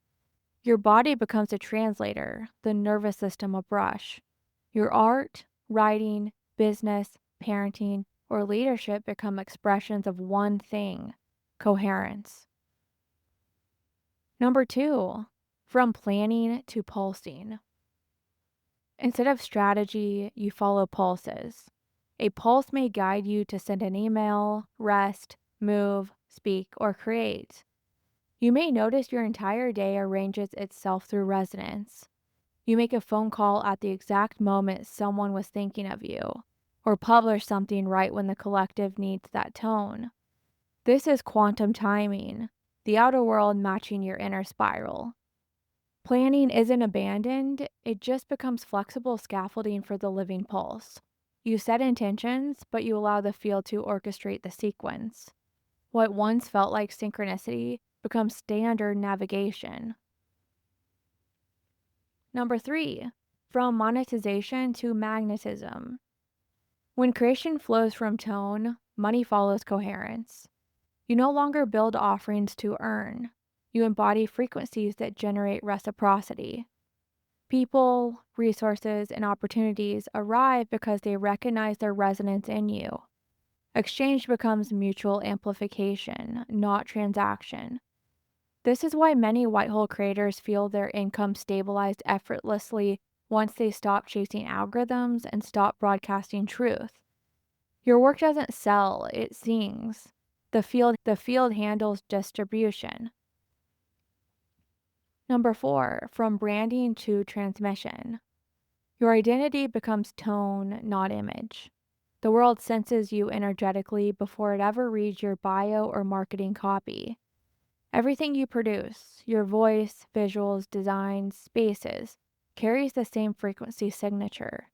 Your body becomes a translator, the nervous system a brush. Your art, writing, business, parenting, or leadership become expressions of one thing: coherence. Number 2, from planning to pulsing. Instead of strategy, you follow pulses. A pulse may guide you to send an email, rest, move, speak, or create. You may notice your entire day arranges itself through resonance. You make a phone call at the exact moment someone was thinking of you, or publish something right when the collective needs that tone. This is quantum timing, the outer world matching your inner spiral. Planning isn't abandoned, it just becomes flexible scaffolding for the living pulse. You set intentions, but you allow the field to orchestrate the sequence. What once felt like synchronicity becomes standard navigation. Number 3, from monetization to magnetism. When creation flows from tone, money follows coherence. You no longer build offerings to earn. You embody frequencies that generate reciprocity. People, resources, and opportunities arrive because they recognize their resonance in you. Exchange becomes mutual amplification, not transaction. This is why many white hole creators feel their income stabilized effortlessly once they stop chasing algorithms and stop broadcasting truth. Your work doesn't sell, it sings. The field handles distribution. Number 4, from branding to transmission. Your identity becomes tone, not image. The world senses you energetically before it ever reads your bio or marketing copy. Everything you produce, your voice, visuals, designs, spaces, carries the same frequency signature.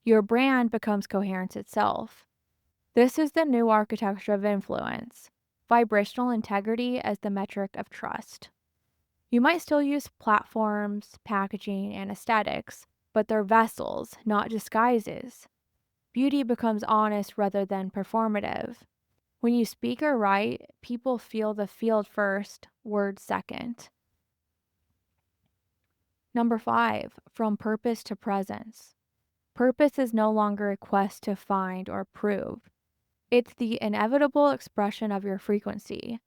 Your brand becomes coherence itself. This is the new architecture of influence, vibrational integrity as the metric of trust. You might still use platforms, packaging, and aesthetics, but they're vessels, not disguises. Beauty becomes honest rather than performative. When you speak or write, people feel the field first, words second. Number 5, from purpose to presence. Purpose is no longer a quest to find or prove. It's the inevitable expression of your frequency.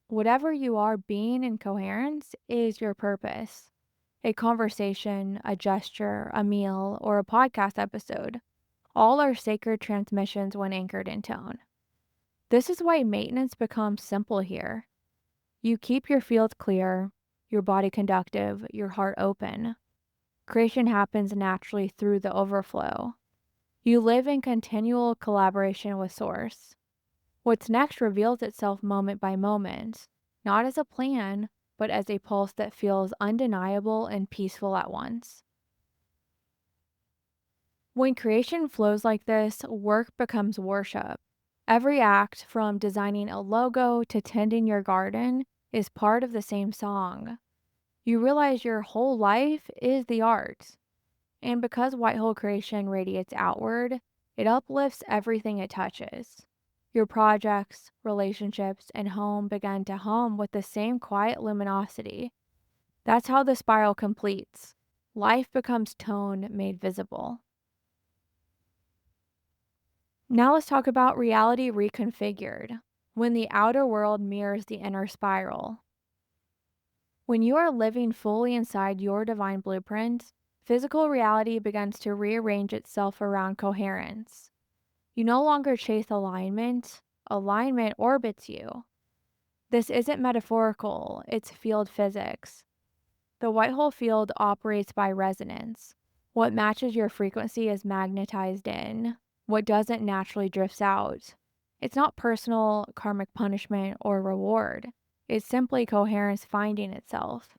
Whatever you are, being in coherence is your purpose. A conversation, a gesture, a meal, or a podcast episode. All are sacred transmissions when anchored in tone. This is why maintenance becomes simple here. You keep your field clear, your body conductive, your heart open. Creation happens naturally through the overflow. You live in continual collaboration with Source. What's next reveals itself moment by moment, not as a plan, but as a pulse that feels undeniable and peaceful at once. When creation flows like this, work becomes worship. Every act, from designing a logo to tending your garden, is part of the same song. You realize your whole life is the art. And because white hole creation radiates outward, it uplifts everything it touches. Your projects, relationships, and home begin to hum with the same quiet luminosity. That's how the spiral completes. Life becomes tone made visible. Now let's talk about reality reconfigured, when the outer world mirrors the inner spiral. When you are living fully inside your divine blueprint, physical reality begins to rearrange itself around coherence. You no longer chase alignment, alignment orbits you. This isn't metaphorical, it's field physics. The white hole field operates by resonance. What matches your frequency is magnetized in. What doesn't naturally drifts out. It's not personal, karmic punishment, or reward. It's simply coherence finding itself.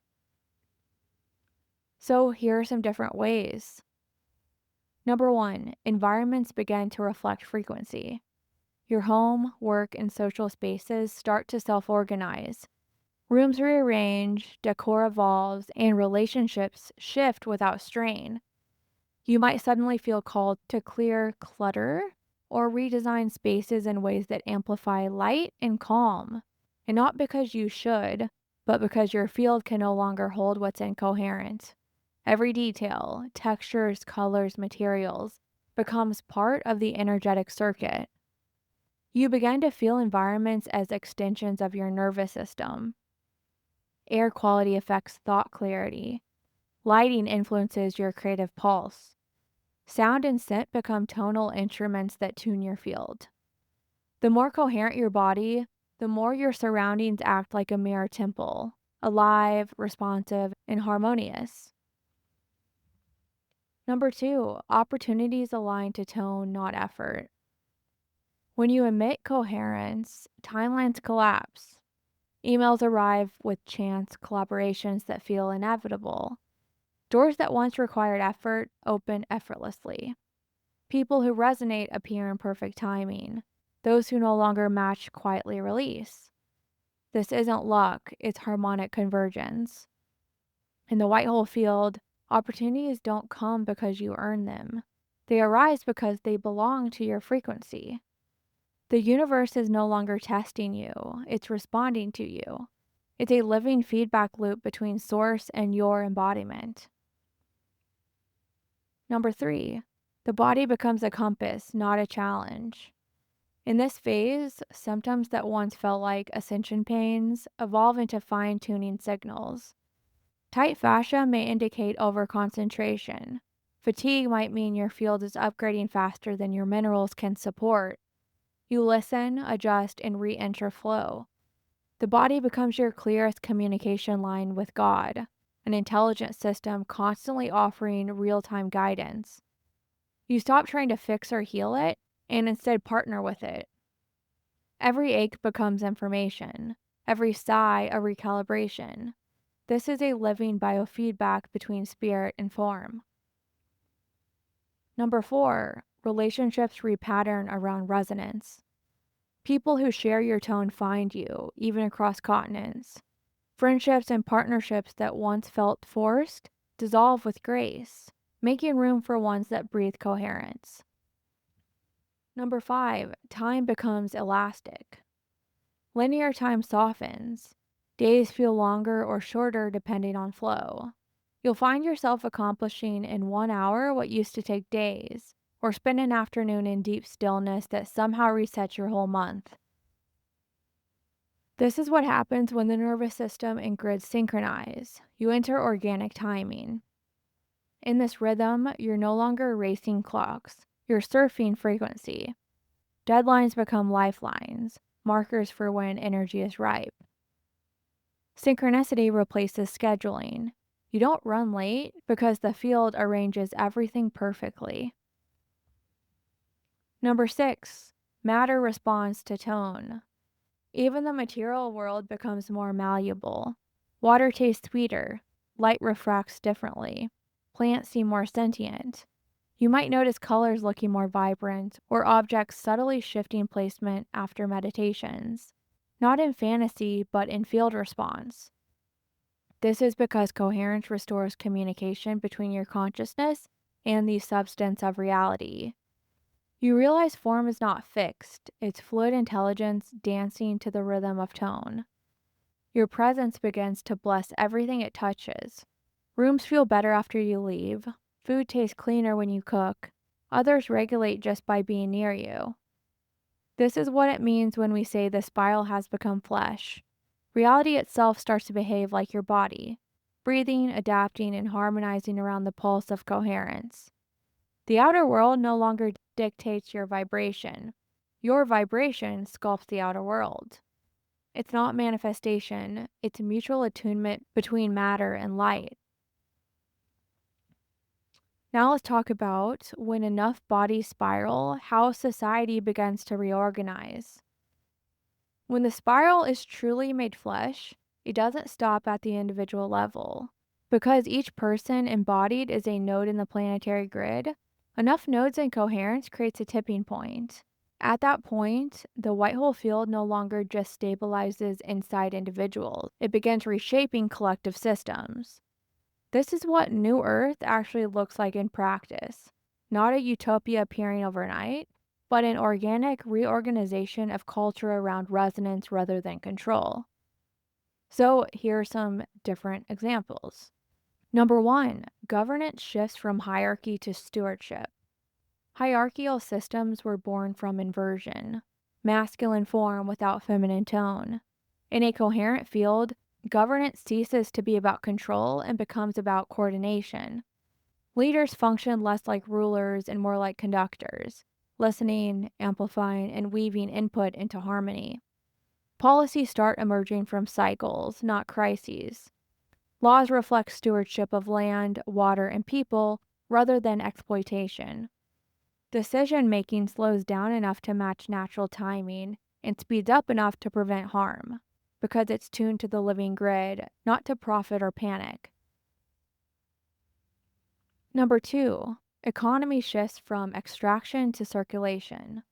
So here are some different ways. Number 1, environments begin to reflect frequency. Your home, work, and social spaces start to self-organize. Rooms rearrange, decor evolves, and relationships shift without strain. You might suddenly feel called to clear clutter or redesign spaces in ways that amplify light and calm. And not because you should, but because your field can no longer hold what's incoherent. Every detail, textures, colors, materials, becomes part of the energetic circuit. You begin to feel environments as extensions of your nervous system. Air quality affects thought clarity. Lighting influences your creative pulse. Sound and scent become tonal instruments that tune your field. The more coherent your body, the more your surroundings act like a mirror temple, alive, responsive, and harmonious. Number 2, opportunities align to tone, not effort. When you emit coherence, timelines collapse. Emails arrive with chance collaborations that feel inevitable. Doors that once required effort open effortlessly. People who resonate appear in perfect timing. Those who no longer match quietly release. This isn't luck, it's harmonic convergence. In the white hole field, opportunities don't come because you earn them. They arise because they belong to your frequency. The universe is no longer testing you, it's responding to you. It's a living feedback loop between source and your embodiment. Number 3, the body becomes a compass, not a challenge. In this phase, symptoms that once felt like ascension pains evolve into fine-tuning signals. Tight fascia may indicate overconcentration. Fatigue might mean your field is upgrading faster than your minerals can support. You listen, adjust, and re-enter flow. The body becomes your clearest communication line with God, an intelligent system constantly offering real-time guidance. You stop trying to fix or heal it, and instead partner with it. Every ache becomes information, every sigh a recalibration. This is a living biofeedback between spirit and form. Number 4, relationships repattern around resonance. People who share your tone find you, even across continents. Friendships and partnerships that once felt forced dissolve with grace, making room for ones that breathe coherence. Number 5, time becomes elastic. Linear time softens. Days feel longer or shorter depending on flow. You'll find yourself accomplishing in 1 hour what used to take days, or spend an afternoon in deep stillness that somehow resets your whole month. This is what happens when the nervous system and grid synchronize. You enter organic timing. In this rhythm, you're no longer racing clocks, you're surfing frequency. Deadlines become lifelines, markers for when energy is ripe. Synchronicity replaces scheduling. You don't run late because the field arranges everything perfectly. Number 6, matter responds to tone. Even the material world becomes more malleable. Water tastes sweeter, light refracts differently, plants seem more sentient. You might notice colors looking more vibrant or objects subtly shifting placement after meditations, not in fantasy but in field response. This is because coherence restores communication between your consciousness and the substance of reality. You realize form is not fixed, it's fluid intelligence dancing to the rhythm of tone. Your presence begins to bless everything it touches. Rooms feel better after you leave, food tastes cleaner when you cook, others regulate just by being near you. This is what it means when we say the spiral has become flesh. Reality itself starts to behave like your body, breathing, adapting, and harmonizing around the pulse of coherence. The outer world no longer dictates your vibration. Your vibration sculpts the outer world. It's not manifestation, it's mutual attunement between matter and light. Now let's talk about when enough bodies spiral, how society begins to reorganize. When the spiral is truly made flesh, it doesn't stop at the individual level. Because each person embodied is a node in the planetary grid, enough nodes in coherence creates a tipping point. At that point, the white hole field no longer just stabilizes inside individuals, it begins reshaping collective systems. This is what New Earth actually looks like in practice. Not a utopia appearing overnight, but an organic reorganization of culture around resonance rather than control. So here are some different examples. Number one, governance shifts from hierarchy to stewardship. Hierarchical systems were born from inversion, masculine form without feminine tone. In a coherent field, governance ceases to be about control and becomes about coordination. Leaders function less like rulers and more like conductors, listening, amplifying, and weaving input into harmony. Policies start emerging from cycles, not crises. Laws reflect stewardship of land, water, and people rather than exploitation. Decision making slows down enough to match natural timing and speeds up enough to prevent harm, because it's tuned to the living grid, not to profit or panic. Number two, economy shifts from extraction to circulation.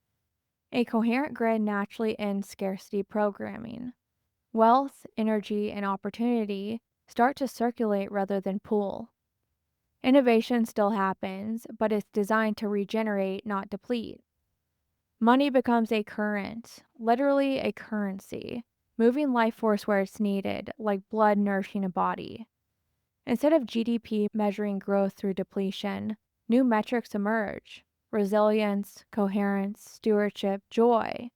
A coherent grid naturally ends scarcity programming. Wealth, energy, and opportunity start to circulate rather than pool. Innovation still happens, but it's designed to regenerate, not deplete. Money becomes a current, literally a currency, moving life force where it's needed, like blood nourishing a body. Instead of GDP measuring growth through depletion, new metrics emerge: resilience, coherence, stewardship, joy.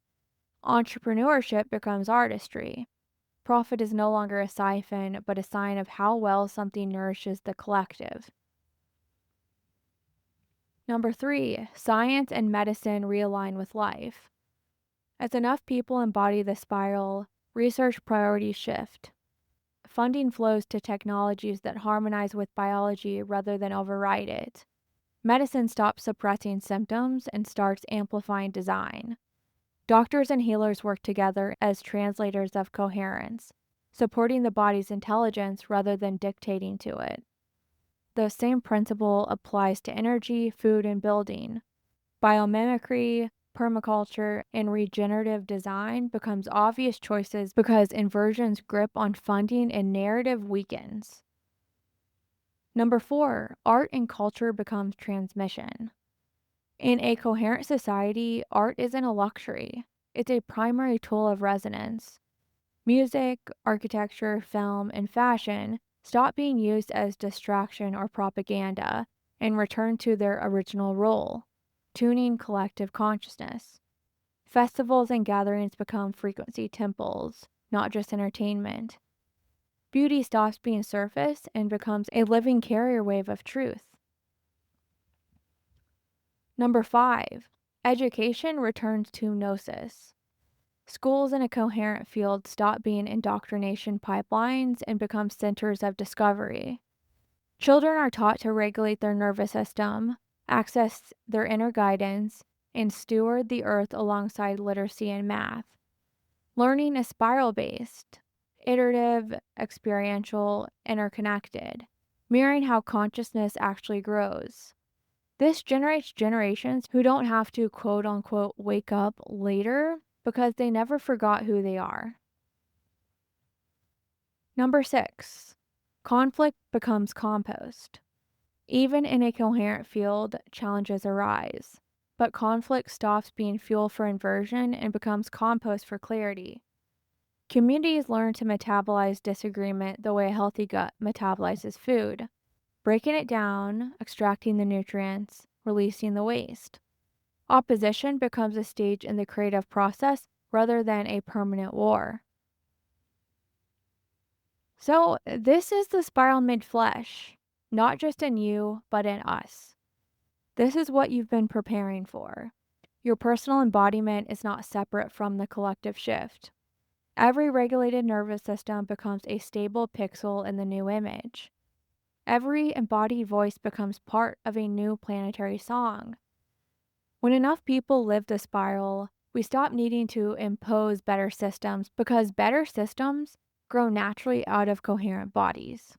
Entrepreneurship becomes artistry. Profit is no longer a siphon, but a sign of how well something nourishes the collective. Number three, science and medicine realign with life. As enough people embody the spiral, research priorities shift. Funding flows to technologies that harmonize with biology rather than override it. Medicine stops suppressing symptoms and starts amplifying design. Doctors and healers work together as translators of coherence, supporting the body's intelligence rather than dictating to it. The same principle applies to energy, food, and building. Biomimicry, permaculture, and regenerative design becomes obvious choices because inversion's grip on funding and narrative weakens. Number four, art and culture becomes transmission. In a coherent society, art isn't a luxury. It's a primary tool of resonance. Music, architecture, film, and fashion stop being used as distraction or propaganda and return to their original role: tuning collective consciousness. Festivals and gatherings become frequency temples, not just entertainment. Beauty stops being surface and becomes a living carrier wave of truth. Number five, education returns to gnosis. Schools in a coherent field stop being indoctrination pipelines and become centers of discovery. Children are taught to regulate their nervous system, access their inner guidance, and steward the earth alongside literacy and math. Learning is spiral based, iterative, experiential, interconnected, mirroring how consciousness actually grows. This generates generations who don't have to quote unquote wake up later because they never forgot who they are. Number six, conflict becomes compost. Even in a coherent field, challenges arise, but conflict stops being fuel for inversion and becomes compost for clarity. Communities learn to metabolize disagreement the way a healthy gut metabolizes food, breaking it down, extracting the nutrients, releasing the waste. Opposition becomes a stage in the creative process rather than a permanent war. So, this is the spiral made flesh, not just in you, but in us. This is what you've been preparing for. Your personal embodiment is not separate from the collective shift. Every regulated nervous system becomes a stable pixel in the new image. Every embodied voice becomes part of a new planetary song. When enough people live the spiral, we stop needing to impose better systems because better systems grow naturally out of coherent bodies.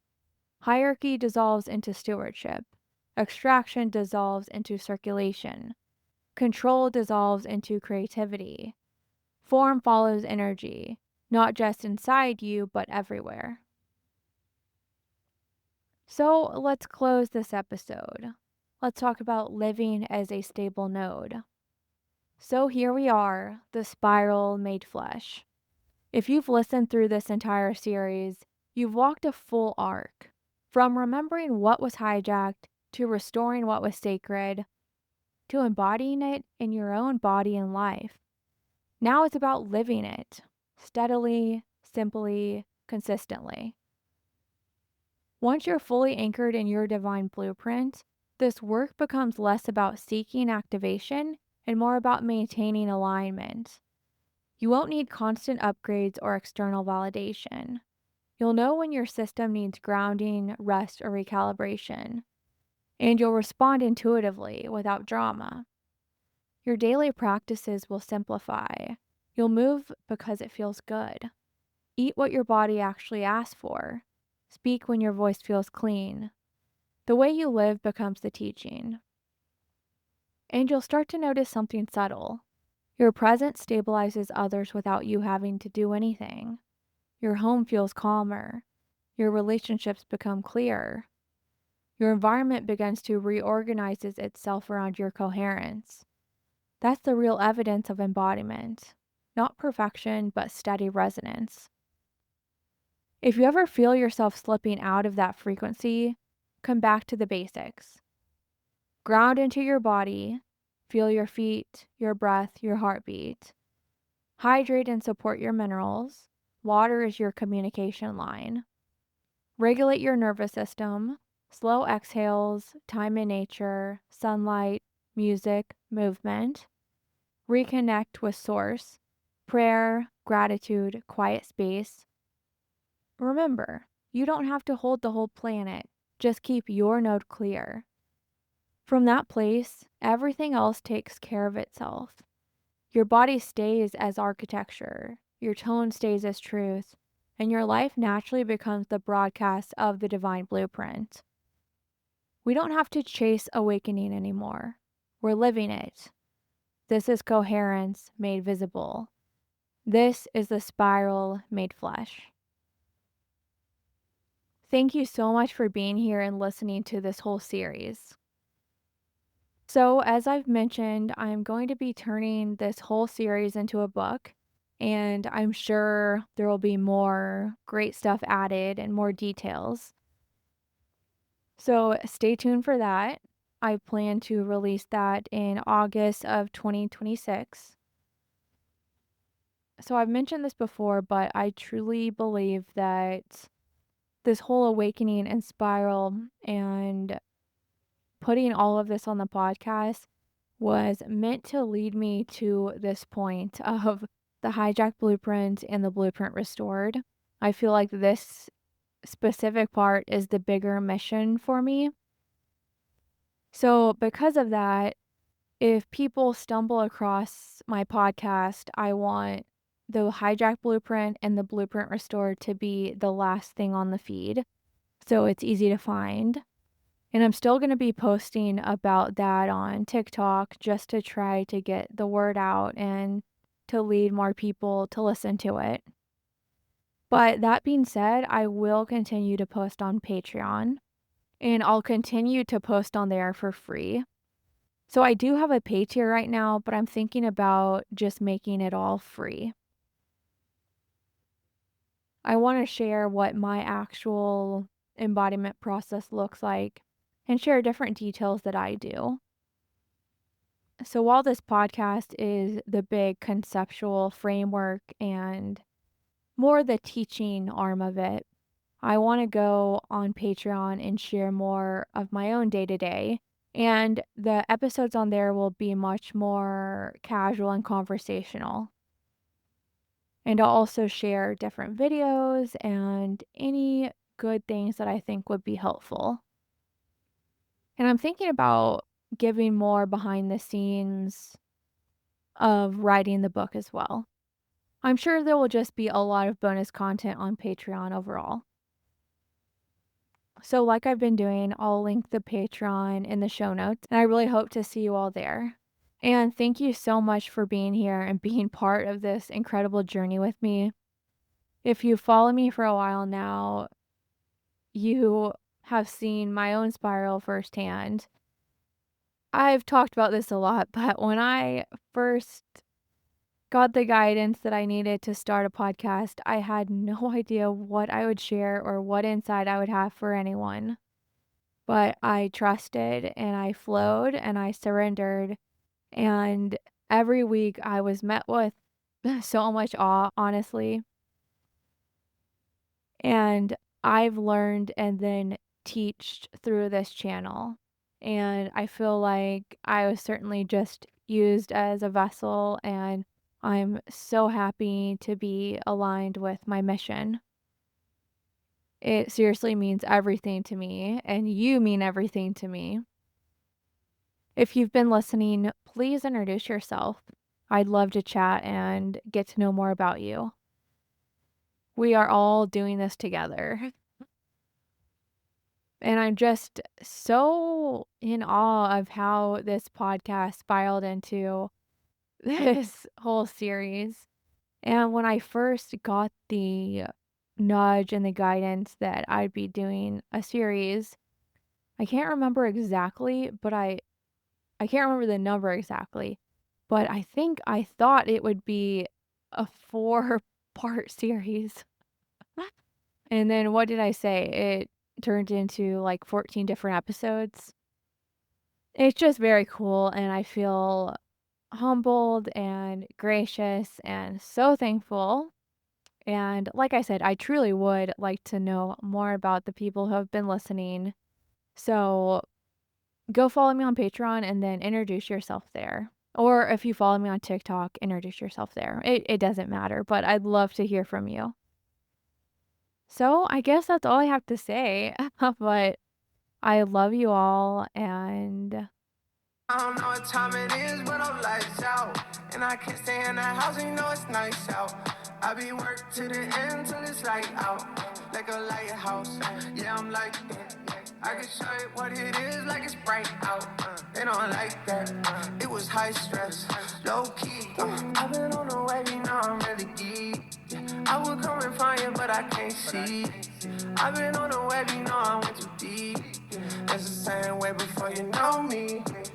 Hierarchy dissolves into stewardship. Extraction dissolves into circulation. Control dissolves into creativity. Form follows energy, not just inside you, but everywhere. So let's close this episode. Let's talk about living as a stable node. So here we are, the spiral made flesh. If you've listened through this entire series, you've walked a full arc. From remembering what was hijacked, to restoring what was sacred, to embodying it in your own body and life. Now it's about living it steadily, simply, consistently. Once you're fully anchored in your divine blueprint, this work becomes less about seeking activation and more about maintaining alignment. You won't need constant upgrades or external validation. You'll know when your system needs grounding, rest, or recalibration, and you'll respond intuitively without drama. Your daily practices will simplify. You'll move because it feels good. Eat what your body actually asks for. Speak when your voice feels clean. The way you live becomes the teaching. And you'll start to notice something subtle. Your presence stabilizes others without you having to do anything. Your home feels calmer. Your relationships become clearer. Your environment begins to reorganize itself around your coherence. That's the real evidence of embodiment. Not perfection, but steady resonance. If you ever feel yourself slipping out of that frequency, come back to the basics. Ground into your body, feel your feet, your breath, your heartbeat. Hydrate and support your minerals. Water is your communication line. Regulate your nervous system. Slow exhales, time in nature, sunlight, music, movement. Reconnect with source. Prayer, gratitude, quiet space. Remember, you don't have to hold the whole planet. Just keep your node clear. From that place, everything else takes care of itself. Your body stays as architecture, your tone stays as truth, and your life naturally becomes the broadcast of the divine blueprint. We don't have to chase awakening anymore. We're living it. This is coherence made visible. This is the spiral made flesh. Thank you so much for being here and listening to this whole series. So, as I've mentioned, I'm going to be turning this whole series into a book, and I'm sure there will be more great stuff added and more details. So, stay tuned for that. I plan to release that in August of 2026. So, I've mentioned this before, but I truly believe that this whole awakening and spiral and putting all of this on the podcast was meant to lead me to this point of the hijacked blueprint and the blueprint restored. I feel like this specific part is the bigger mission for me. So, because of that, if people stumble across my podcast, I want the hijacked blueprint and the blueprint restored to be the last thing on the feed so it's easy to find. And I'm still going to be posting about that on TikTok just to try to get the word out and to lead more people to listen to it. But that being said, I will continue to post on Patreon and I'll continue to post on there for free. So I do have a pay tier right now, but I'm thinking about just making it all free. I want to share what my actual embodiment process looks like and share different details that I do. So while this podcast is the big conceptual framework and more the teaching arm of it, I want to go on Patreon and share more of my own day to day. And the episodes on there will be much more casual and conversational. And I'll also share different videos and any good things that I think would be helpful. And I'm thinking about giving more behind the scenes of writing the book as well. I'm sure there will just be a lot of bonus content on Patreon overall. So, like I've been doing, I'll link the Patreon in the show notes, and I really hope to see you all there. And thank you so much for being here and being part of this incredible journey with me. If you follow me for a while now, you have seen my own spiral firsthand. I've talked about this a lot, but when I first got the guidance that I needed to start a podcast, I had no idea what I would share or what insight I would have for anyone. But I trusted and I flowed and I surrendered. And every week I was met with so much awe, honestly. And I've learned and then teached through this channel. And I feel like I was certainly just used as a vessel, and I'm so happy to be aligned with my mission. It seriously means everything to me, and you mean everything to me. If you've been listening, please introduce yourself. I'd love to chat and get to know more about you. We are all doing this together. And I'm just so in awe of how this podcast spiraled into this whole series. And when I first got the nudge and the guidance that I'd be doing a series, I can't remember exactly, I can't remember the number exactly, but I think I thought it would be a 4-part series. And then what did I say? It turned into like 14 different episodes. It's just very cool, and I feel humbled and gracious and so thankful. And like I said, I truly would like to know more about the people who have been listening. So go follow me on Patreon and then introduce yourself there. Or if you follow me on TikTok, introduce yourself there. It doesn't matter, but I'd love to hear from you. So I guess that's all I have to say. But I love you all, and I don't know what time it is, but I'm lights out. And I can't stay in that house, you know it's nice out. I be work to the end till it's light out. Like a lighthouse, yeah, I'm like that. I can show you what it is, like it's bright out. They don't like that. It was high stress, low key. I've been on the wave, you know I'm really deep. I would come and find you, but I can't see. I've been on the wave, you know I went too deep. It's the same way before you know me.